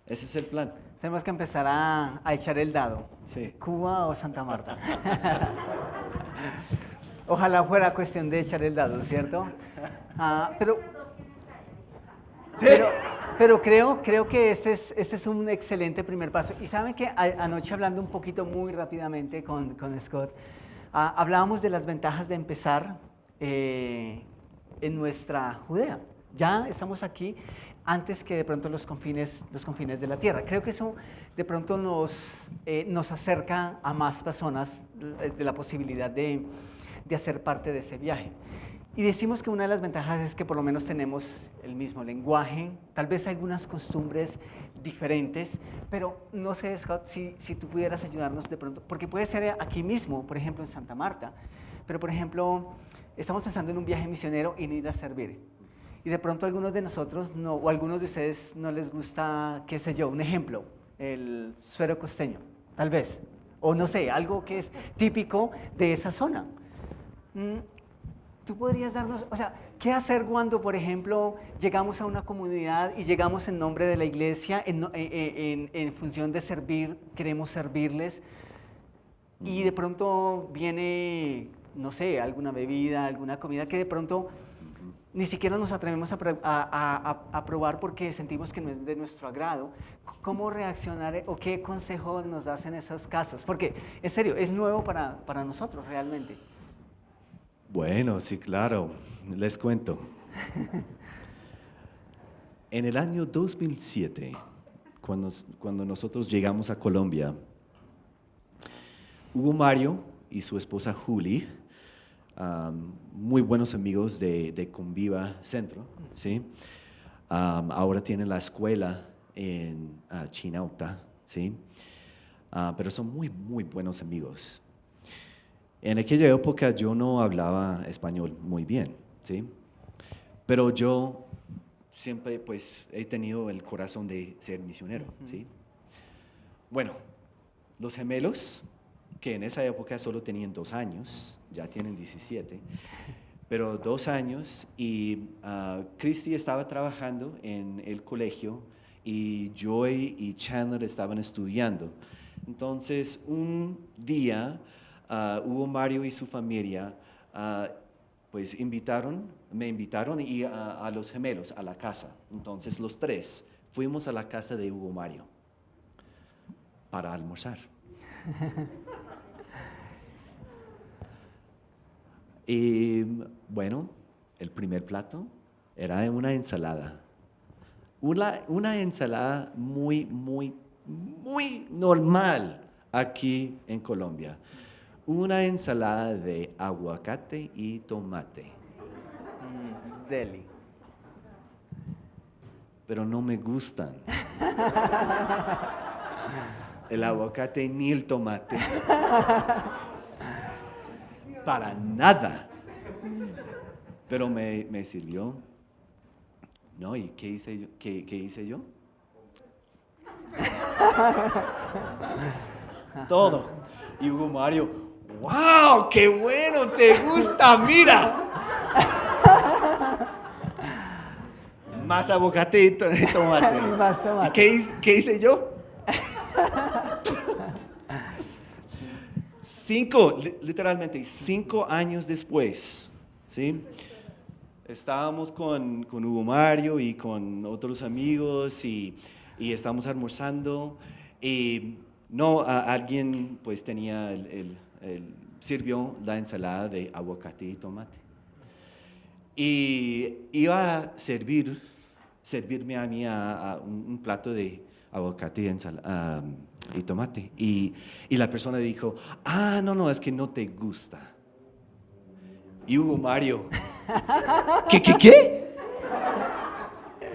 ese es el plan. Tenemos que empezar a echar el dado. Sí. ¿Cuba o Santa Marta? Ojalá fuera cuestión de echar el dado, ¿cierto? Pero, Sí. pero creo que este es un excelente primer paso. Y saben que anoche hablando un poquito muy rápidamente con Scott, hablábamos de las ventajas de empezar en nuestra Judea. Ya estamos aquí antes que de pronto los confines de la tierra. Creo que eso de pronto nos acerca a más personas de la posibilidad de hacer parte de ese viaje. Y decimos que una de las ventajas es que por lo menos tenemos el mismo lenguaje, tal vez algunas costumbres diferentes, pero no sé, Scott, si tú pudieras ayudarnos de pronto, porque puede ser aquí mismo, por ejemplo, en Santa Marta, pero por ejemplo, estamos pensando en un viaje misionero y en ir a servir. Y de pronto algunos de nosotros, o algunos de ustedes no les gusta, qué sé yo, un ejemplo, el suero costeño, tal vez, o no sé, algo que es típico de esa zona. ¿Tú podrías darnos, o sea, qué hacer cuando, por ejemplo, llegamos a una comunidad y llegamos en nombre de la iglesia, en función de servir, queremos servirles, y de pronto viene, no sé, alguna bebida, alguna comida que de pronto ni siquiera nos atrevemos a probar porque sentimos que no es de nuestro agrado? ¿Cómo reaccionar o qué consejo nos das en esos casos? Porque, en serio, es nuevo para nosotros realmente. Bueno, sí, claro. Les cuento. En el año 2007, cuando nosotros llegamos a Colombia, Hugo Mario y su esposa Julie, muy buenos amigos de Conviva Centro, ¿sí? Ahora tienen la escuela en Chinauta, ¿sí? Pero son muy, muy buenos amigos. En aquella época yo no hablaba español muy bien, ¿sí? Pero yo siempre pues he tenido el corazón de ser misionero, ¿sí? Bueno, los gemelos, que en esa época solo tenían 2 años, ya tienen 17, pero 2 años, y Christy estaba trabajando en el colegio y Joy y Chandler estaban estudiando. Entonces, un día, Hugo Mario y su familia pues me invitaron y a los gemelos a la casa. Entonces, los 3 fuimos a la casa de Hugo Mario para almorzar. Y bueno, el primer plato era una ensalada. Una ensalada muy, muy, muy normal aquí en Colombia. Una ensalada de aguacate y tomate. Deli. Pero no me gustan el aguacate ni el tomate. Para nada. Pero me sirvió. No, ¿y qué hice yo? ¿Qué hice yo? Todo. Y Hugo Mario, ¡wow! ¡Qué bueno! ¡Te gusta! ¡Mira! Más aguacate y tomate. Más tomate. ¿Y qué hice yo? 5 años después, ¿sí? Estábamos con Hugo Mario y con otros amigos y estábamos almorzando y alguien pues tenía sirvió la ensalada de aguacate y tomate. Y iba a servirme a mí a un plato de aguacate y tomate. Y la persona dijo, no, es que no te gusta. Y Hugo Mario, ¿qué?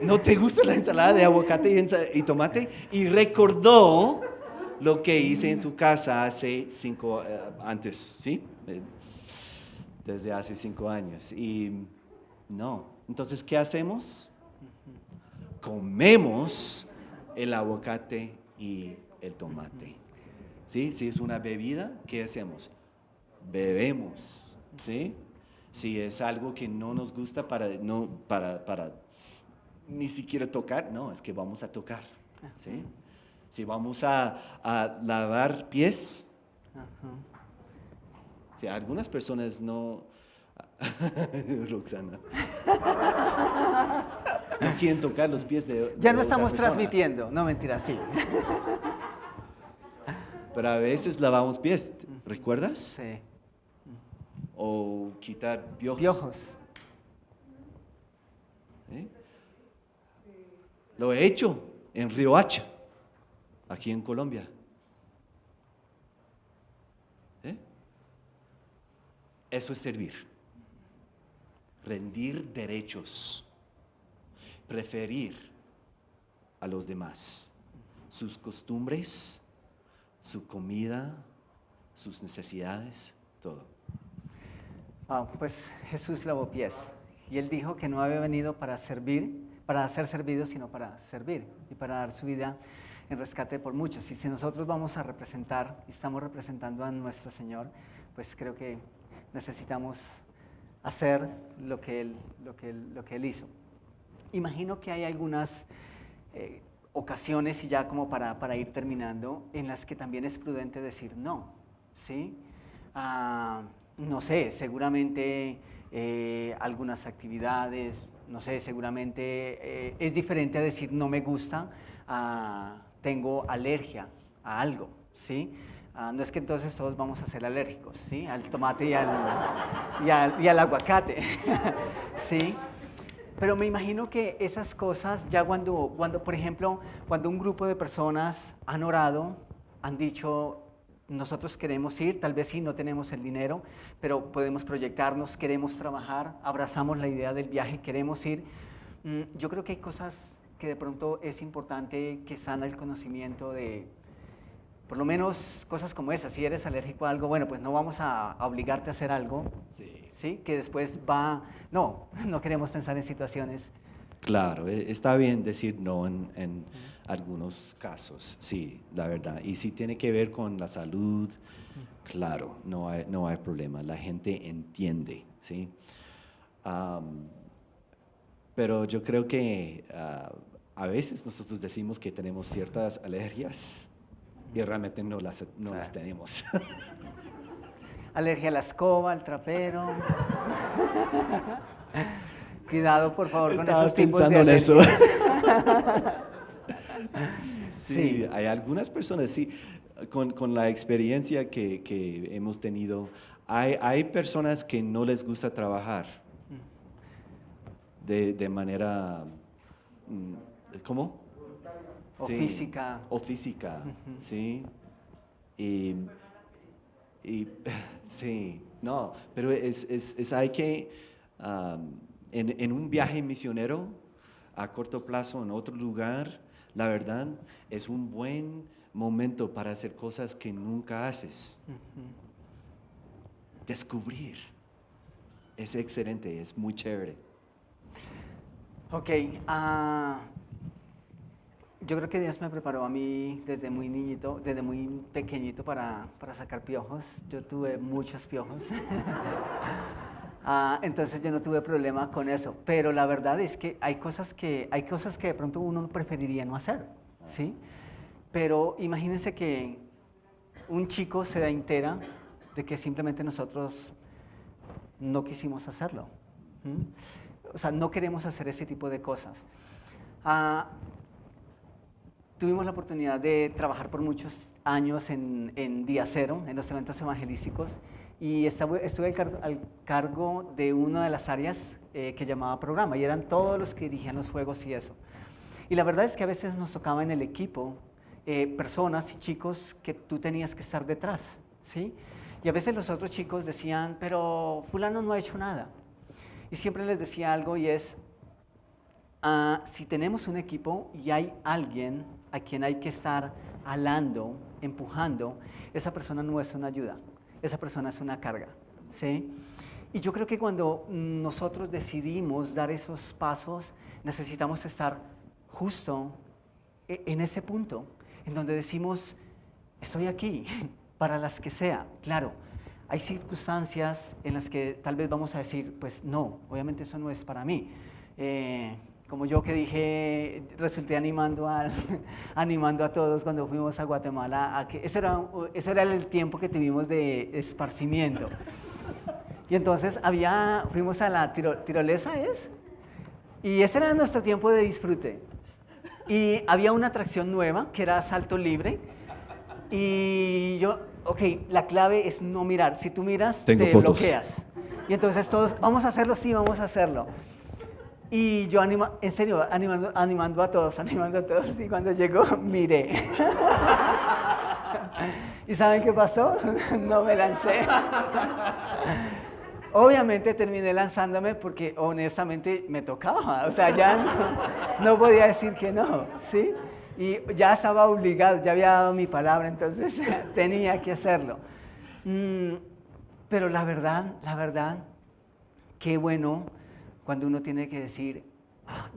¿No te gusta la ensalada de aguacate y tomate? Y recordó lo que hice en su casa hace antes, ¿sí? Desde hace 5 años. Y no. Entonces, ¿qué hacemos? Comemos el aguacate y el tomate. ¿Sí? Si es una bebida, ¿qué hacemos? Bebemos. ¿Sí? Si es algo que no nos gusta para ni siquiera tocar, no, es que vamos a tocar. ¿Sí? Si vamos a lavar pies, si algunas personas no, Roxana, no quieren tocar los pies de Ya no otra estamos persona. transmitiendo, no mentira, sí. Pero a veces lavamos pies, ¿recuerdas? Sí. O quitar piojos. Piojos. ¿Sí? Lo he hecho en Riohacha, aquí en Colombia. ¿Sí? Eso es servir. Rendir derechos. Preferir a los demás. Sus costumbres, su comida, sus necesidades, todo. Pues Jesús lavó pies y él dijo que no había venido para servir, para ser servido, sino para servir y para dar su vida en rescate por muchos. Y si nosotros vamos a representar y estamos representando a nuestro Señor, pues creo que necesitamos hacer lo que Él hizo. Imagino que hay algunas ocasiones, y ya como para ir terminando, en las que también es prudente decir no, ¿sí? No sé, seguramente algunas actividades, no sé, seguramente es diferente a decir no me gusta, tengo alergia a algo, ¿sí? No es que entonces todos vamos a ser alérgicos, ¿sí? Al tomate y al aguacate, ¿sí? Pero me imagino que esas cosas, ya cuando, por ejemplo, cuando un grupo de personas han orado, han dicho, nosotros queremos ir, tal vez sí, no tenemos el dinero, pero podemos proyectarnos, queremos trabajar, abrazamos la idea del viaje, queremos ir. Yo creo que hay cosas que de pronto es importante que sana el conocimiento de, por lo menos cosas como esas. Si eres alérgico a algo, bueno, pues no vamos a obligarte a hacer algo, ¿sí? Que después no queremos pensar en situaciones. Claro, está bien decir no en algunos casos, sí, la verdad. Y si tiene que ver con la salud, claro, no hay problema, la gente entiende, ¿sí? Pero yo creo que a veces nosotros decimos que tenemos ciertas alergias y realmente no las tenemos. Alergia a la escoba, al trapero. Cuidado, por favor, con esos tipos de alergias. Estaba pensando en eso. Sí, hay algunas personas, sí, con la experiencia que hemos tenido, hay personas que no les gusta trabajar de manera, ¿cómo? O Sí, física. O física, sí. Y sí, no, pero hay que, en un viaje misionero a corto plazo en otro lugar, la verdad es un buen momento para hacer cosas que nunca haces. Descubrir. Es excelente, es muy chévere. Ok, yo creo que Dios me preparó a mí desde muy niñito, desde muy pequeñito para sacar piojos. Yo tuve muchos piojos. Entonces yo no tuve problema con eso. Pero la verdad es que hay cosas que de pronto uno preferiría no hacer, ¿sí? Pero imagínense que un chico se da entera de que simplemente nosotros no quisimos hacerlo. O sea, no queremos hacer ese tipo de cosas. Tuvimos la oportunidad de trabajar por muchos años en Día Cero, en los eventos evangelísticos, y estuve al cargo de una de las áreas que llamaba programa, y eran todos los que dirigían los juegos y eso. Y la verdad es que a veces nos tocaba en el equipo personas y chicos que tú tenías que estar detrás, ¿sí? Y a veces los otros chicos decían, pero fulano no ha hecho nada. Y siempre les decía algo y es, si tenemos un equipo y hay alguien a quien hay que estar alando, empujando, esa persona no es una ayuda, esa persona es una carga, ¿sí? Y yo creo que cuando nosotros decidimos dar esos pasos, necesitamos estar justo en ese punto, en donde decimos, estoy aquí para las que sea. Claro, hay circunstancias en las que tal vez vamos a decir, pues no, obviamente eso no es para mí. Como yo que dije, resulté animando a todos cuando fuimos a Guatemala, eso era el tiempo que tuvimos de esparcimiento. Y entonces fuimos a la tirolesa, y ese era nuestro tiempo de disfrute. Y había una atracción nueva, que era salto libre, y yo, la clave es no mirar. Si tú miras, Tengo te fotos. bloqueas. Y entonces todos, vamos a hacerlo, sí, vamos a hacerlo. Y yo en serio, animando a todos, y cuando llegó, miré. ¿Y saben qué pasó? No me lancé. Obviamente terminé lanzándome porque honestamente me tocaba, o sea, ya no podía decir que no, ¿sí? Y ya estaba obligado, ya había dado mi palabra, entonces tenía que hacerlo. Pero la verdad, qué bueno cuando uno tiene que decir,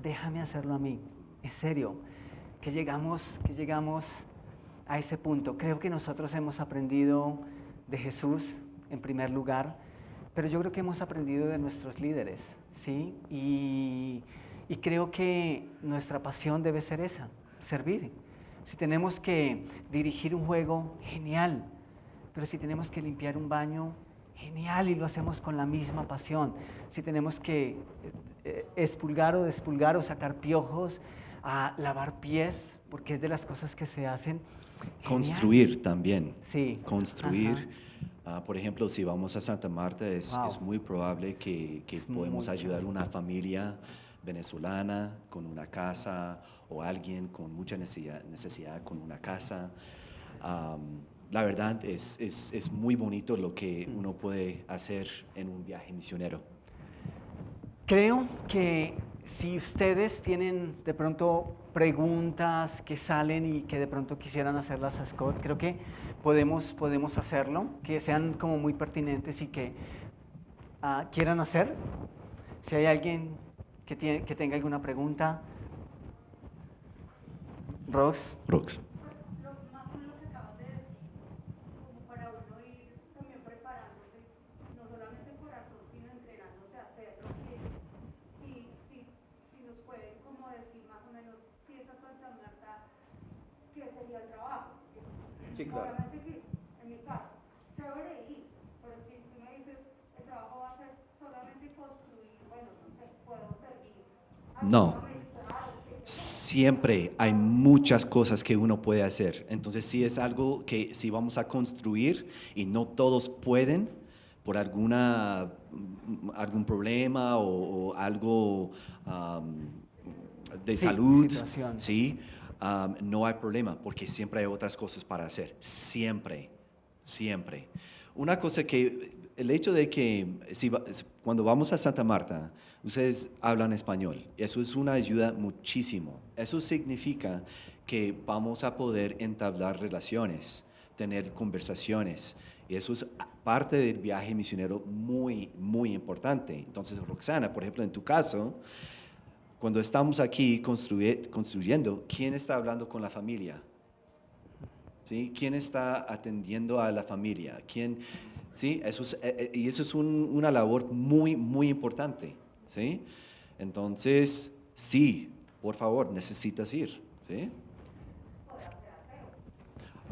déjame hacerlo a mí, en serio, que llegamos a ese punto. Creo que nosotros hemos aprendido de Jesús en primer lugar, pero yo creo que hemos aprendido de nuestros líderes, ¿sí? Y creo que nuestra pasión debe ser esa, servir. Si tenemos que dirigir un juego, genial, pero si tenemos que limpiar un baño, genial, y lo hacemos con la misma pasión. Si tenemos que expulgar o despulgar o sacar piojos, a lavar pies, porque es de las cosas que se hacen. Genial. Construir también. Sí. Construir. Por ejemplo, si vamos a Santa Marta, es muy probable que podemos ayudar a una familia venezolana con una casa o alguien con mucha necesidad con una casa. La verdad es muy bonito lo que uno puede hacer en un viaje misionero. Creo que si ustedes tienen de pronto preguntas que salen y que de pronto quisieran hacerlas a Scott, creo que podemos hacerlo, que sean como muy pertinentes y que quieran hacer. Si hay alguien que tenga alguna pregunta. Rox. Más o menos lo que acabas de decir, como para uno ir también preparándose, no solamente el corazón, sino entrenándose a hacerlo. Si nos pueden como decir más o menos si esa Santa Marta, ¿qué sería el trabajo? Sí, claro. Obviamente que en mi caso, chévere ir, pero si tú me dices el trabajo va a ser solamente construir, bueno, no sé, puedo servir. No. Siempre hay muchas cosas que uno puede hacer. Entonces, si es algo que si vamos a construir y no todos pueden por algún problema o algo de salud, situación. ¿sí? No hay problema porque siempre hay otras cosas para hacer. Siempre. Una cosa que, el hecho de que cuando vamos a Santa Marta, ustedes hablan español. Eso es una ayuda muchísimo. Eso significa que vamos a poder entablar relaciones, tener conversaciones. Y eso es parte del viaje misionero muy, muy importante. Entonces, Roxana, por ejemplo, en tu caso, cuando estamos aquí construyendo, ¿quién está hablando con la familia? ¿Sí? ¿Quién está atendiendo a la familia? ¿Sí? Eso es una labor muy, muy importante. ¿Sí? Entonces, sí, por favor, necesitas ir. ¿Sí?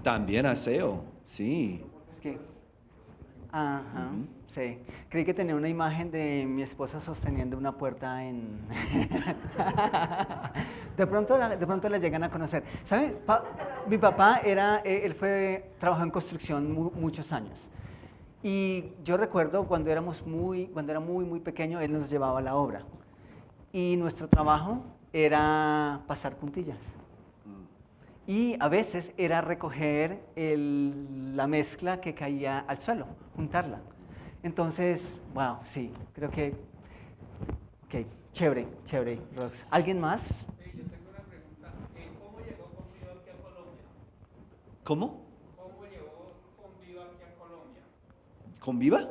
También aseo, sí. Es que, sí. Creí que tenía una imagen de mi esposa sosteniendo una puerta en... de pronto la llegan a conocer. ¿Saben? Mi papá trabajó en construcción muchos años. Y yo recuerdo cuando era muy pequeño, él nos llevaba a la obra. Y nuestro trabajo era pasar puntillas. Y a veces era recoger la mezcla que caía al suelo, juntarla. Entonces, wow, sí, creo que, ok, chévere, chévere, Rox. ¿Alguien más? Yo tengo una pregunta. ¿Cómo llegó Conviva aquí a Colombia? ¿Cómo? ¿Cómo llegó Conviva aquí a Colombia? ¿Conviva?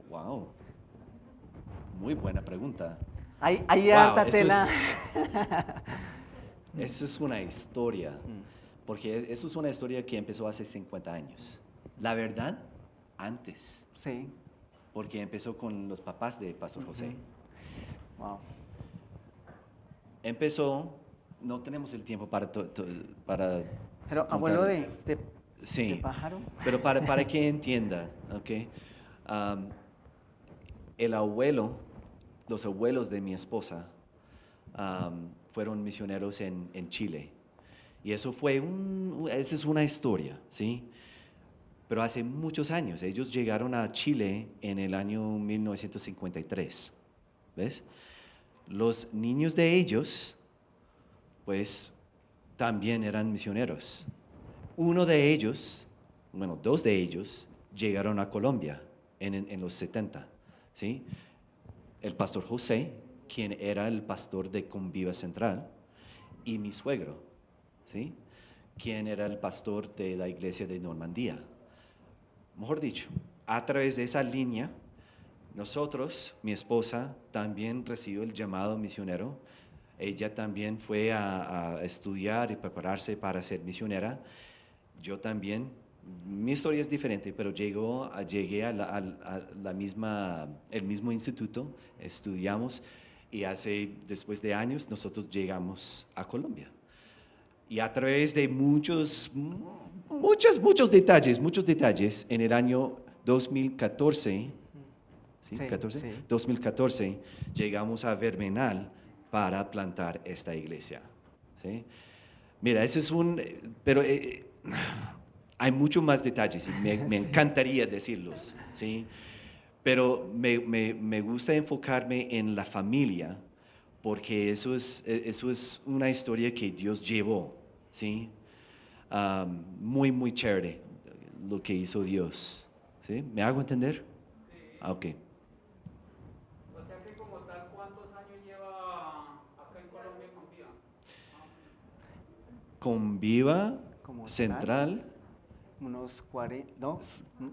Wow. Muy buena pregunta. Hay Wow, harta eso tela. Eso es una historia, porque eso es una historia que empezó hace 50 años. La verdad, antes, Sí, porque empezó con los papás de Pastor José. wow. Empezó, no tenemos el tiempo para Pero contar. abuelo de Sí, pájaro. pero para que entienda, ¿ok? El abuelo, los abuelos de mi esposa fueron misioneros en Chile. Y eso esa es una historia, ¿sí? Pero hace muchos años, ellos llegaron a Chile en el año 1953, ¿ves? Los niños de ellos, pues, también eran misioneros. Uno de ellos, bueno, dos de ellos, llegaron a Colombia en los 70, ¿sí? El pastor José, quien era el pastor de Conviva Central, y mi suegro, ¿sí? Quien era el pastor de la iglesia de Normandía. Mejor dicho, a través de esa línea, nosotros, mi esposa, también recibió el llamado misionero. Ella también fue a estudiar y prepararse para ser misionera. Yo también, mi historia es diferente, pero llegué a el mismo instituto, estudiamos y después de años, nosotros llegamos a Colombia. Y a través de muchos detalles, en el año 2014, ¿sí? Sí, 14? sí. 2014, llegamos a Vermenal para plantar esta iglesia, ¿sí? Mira, pero hay mucho más detalles y me encantaría decirlos, ¿sí? Pero me gusta enfocarme en la familia, porque eso es una historia que Dios llevó, ¿sí? Muy, muy chévere lo que hizo Dios, ¿sí? ¿Me hago entender? Ah, ok. O sea que como tal, ¿cuántos años lleva acá en Colombia Conviva? Conviva Como Central, unos 40, no,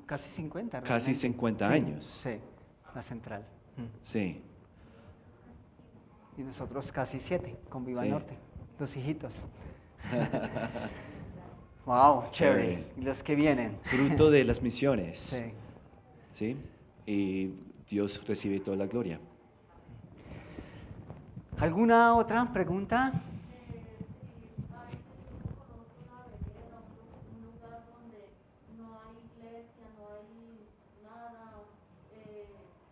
casi 50. casi realmente. 50 Sí, años. Sí, la central. Sí. Y nosotros casi 7, con Viva Sí. Norte, los hijitos. Wow, chévere. Chévere. Y los que vienen. Fruto de las misiones, Sí. ¿sí? Y Dios recibe toda la gloria. ¿Alguna otra pregunta? Un lugar donde no hay iglesia, no hay nada,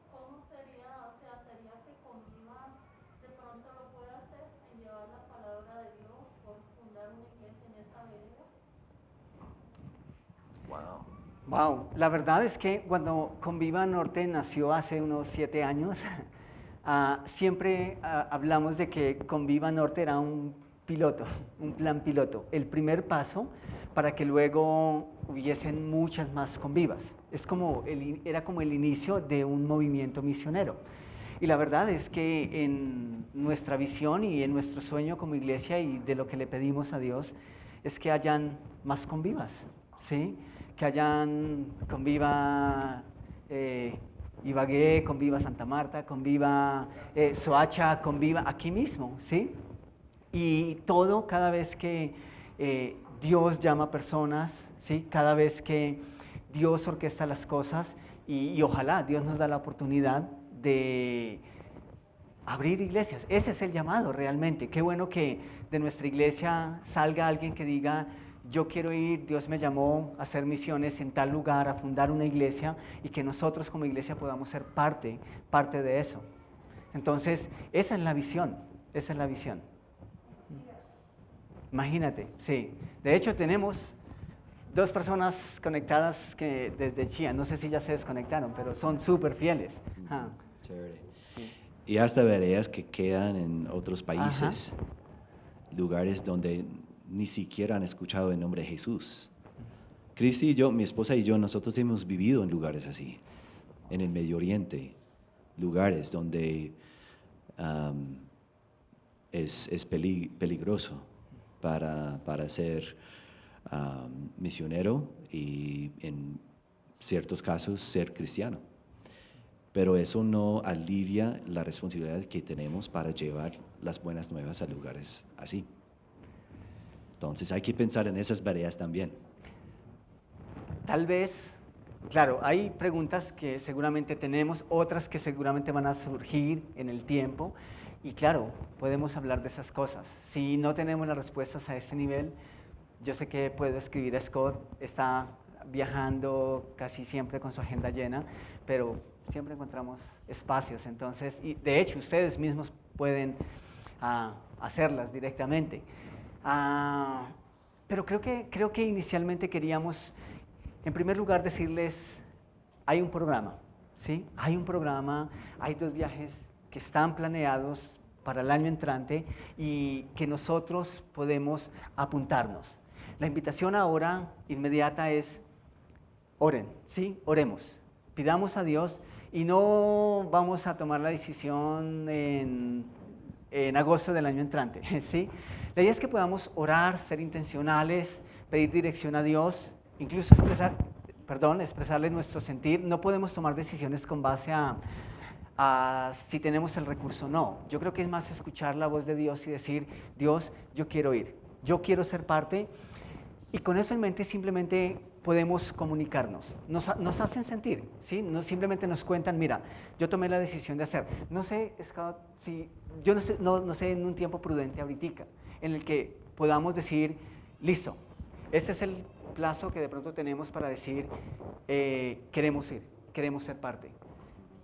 ¿cómo sería? O sea, ¿sería que Conviva de pronto lo pueda hacer en llevar la palabra de Dios por fundar una iglesia en esa vereda? Wow, la verdad es que cuando Conviva Norte nació hace unos 7 años, siempre hablamos de que Conviva Norte era un piloto, un plan piloto, el primer paso para que luego hubiesen muchas más Convivas. Era como el inicio de un movimiento misionero. Y la verdad es que en nuestra visión y en nuestro sueño como iglesia y de lo que le pedimos a Dios es que hayan más Convivas, ¿sí? Que hayan Conviva Ibagué, Conviva Santa Marta, Conviva Soacha, Conviva aquí mismo, ¿sí? Y todo cada vez que Dios llama a personas, ¿sí? Cada vez que Dios orquesta las cosas y ojalá Dios nos da la oportunidad de abrir iglesias. Ese es el llamado realmente. Qué bueno que de nuestra iglesia salga alguien que diga, yo quiero ir, Dios me llamó a hacer misiones en tal lugar, a fundar una iglesia y que nosotros como iglesia podamos ser parte de eso. Entonces, esa es la visión, esa es la visión. Imagínate, sí. De hecho, tenemos 2 personas conectadas desde Chía, no sé si ya se desconectaron, pero son súper fieles. Chévere. Sí. Y hasta veredas que quedan en otros países, lugares donde ni siquiera han escuchado el nombre de Jesús. Cristi y yo, mi esposa y yo, nosotros hemos vivido en lugares así, en el Medio Oriente, lugares donde es peligroso para ser misionero y en ciertos casos ser cristiano. Pero eso no alivia la responsabilidad que tenemos para llevar las buenas nuevas a lugares así. Entonces hay que pensar en esas tareas también. Tal vez, claro, hay preguntas que seguramente tenemos, otras que seguramente van a surgir en el tiempo, y claro, podemos hablar de esas cosas. Si no tenemos las respuestas a este nivel, yo sé que puedo escribir a Scott, está viajando casi siempre con su agenda llena, pero siempre encontramos espacios, entonces, y de hecho ustedes mismos pueden hacerlas directamente. Pero creo que inicialmente queríamos, en primer lugar, decirles, hay un programa, ¿sí? Hay un programa, hay 2 viajes que están planeados para el año entrante y que nosotros podemos apuntarnos. La invitación ahora inmediata es, oren, ¿sí? Oremos, pidamos a Dios y no vamos a tomar la decisión en agosto del año entrante, ¿sí? La idea es que podamos orar, ser intencionales, pedir dirección a Dios, incluso expresarle nuestro sentir. No podemos tomar decisiones con base a si tenemos el recurso o no. Yo creo que es más escuchar la voz de Dios y decir, Dios, yo quiero ir, yo quiero ser parte, y con eso en mente simplemente podemos comunicarnos. Nos hacen sentir, ¿sí? No, simplemente nos cuentan, mira, yo tomé la decisión de hacer. No sé, Scott, si, yo no sé en un tiempo prudente ahorita, en el que podamos decir, listo, este es el plazo que de pronto tenemos para decir, queremos ir, queremos ser parte.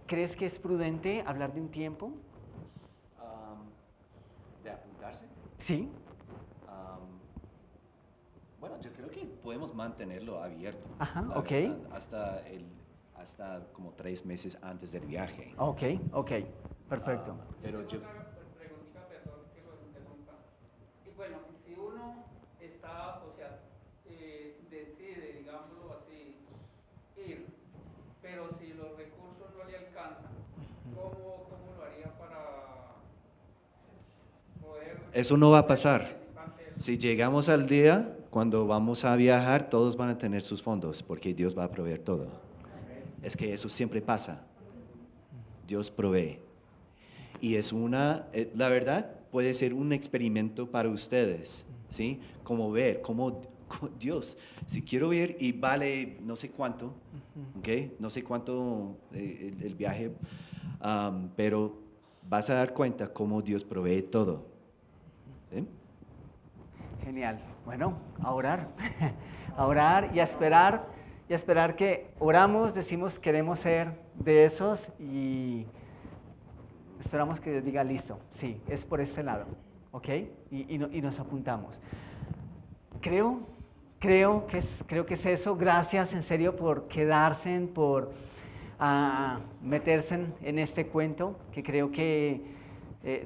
¿Crees que es prudente hablar de un tiempo? ¿De apuntarse? Sí. Bueno, yo creo que podemos mantenerlo abierto. Ajá, la ok. verdad, hasta como 3 meses antes del viaje. Ok, perfecto. Pero yo... Preguntita, perdón que lo interrumpa. Y bueno, si uno está, o sea, decide, digámoslo así, ir, pero si los recursos no le alcanzan, ¿cómo lo haría para poder... Eso no va a pasar. Si llegamos al día, cuando vamos a viajar, todos van a tener sus fondos, porque Dios va a proveer todo. Es que eso siempre pasa. Dios provee. Y es la verdad, puede ser un experimento para ustedes, ¿sí? Como ver, Dios, si quiero ver y vale no sé cuánto, ¿ok? No sé cuánto el viaje, pero vas a dar cuenta cómo Dios provee todo. ¿Sí? Genial. Bueno, a orar, a orar y a esperar que oramos, decimos queremos ser de esos y esperamos que Dios diga listo, sí, es por este lado, ¿ok? Y nos apuntamos. Creo que es eso. Gracias en serio por quedarse, por meterse en este cuento, que creo que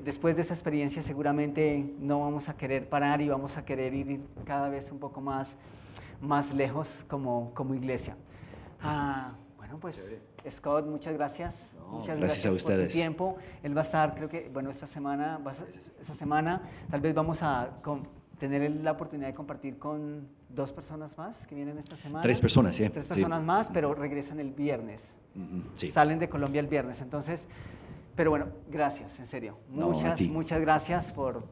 después de esa experiencia seguramente no vamos a querer parar y vamos a querer ir cada vez un poco más lejos como iglesia. Bueno, pues Scott, muchas gracias. Muchas gracias a por ustedes. tu tiempo. Él va a estar, creo que, bueno, esta semana tal vez vamos a tener la oportunidad de compartir con 2 personas más que vienen esta semana. 3 personas, sí. 3 personas Sí. más, pero regresan el viernes. Sí. Salen de Colombia el viernes, entonces, pero bueno, gracias, en serio. No, a ti. Muchas gracias por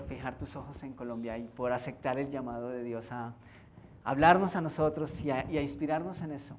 fijar tus ojos en Colombia y por aceptar el llamado de Dios a hablarnos a nosotros y a inspirarnos en eso.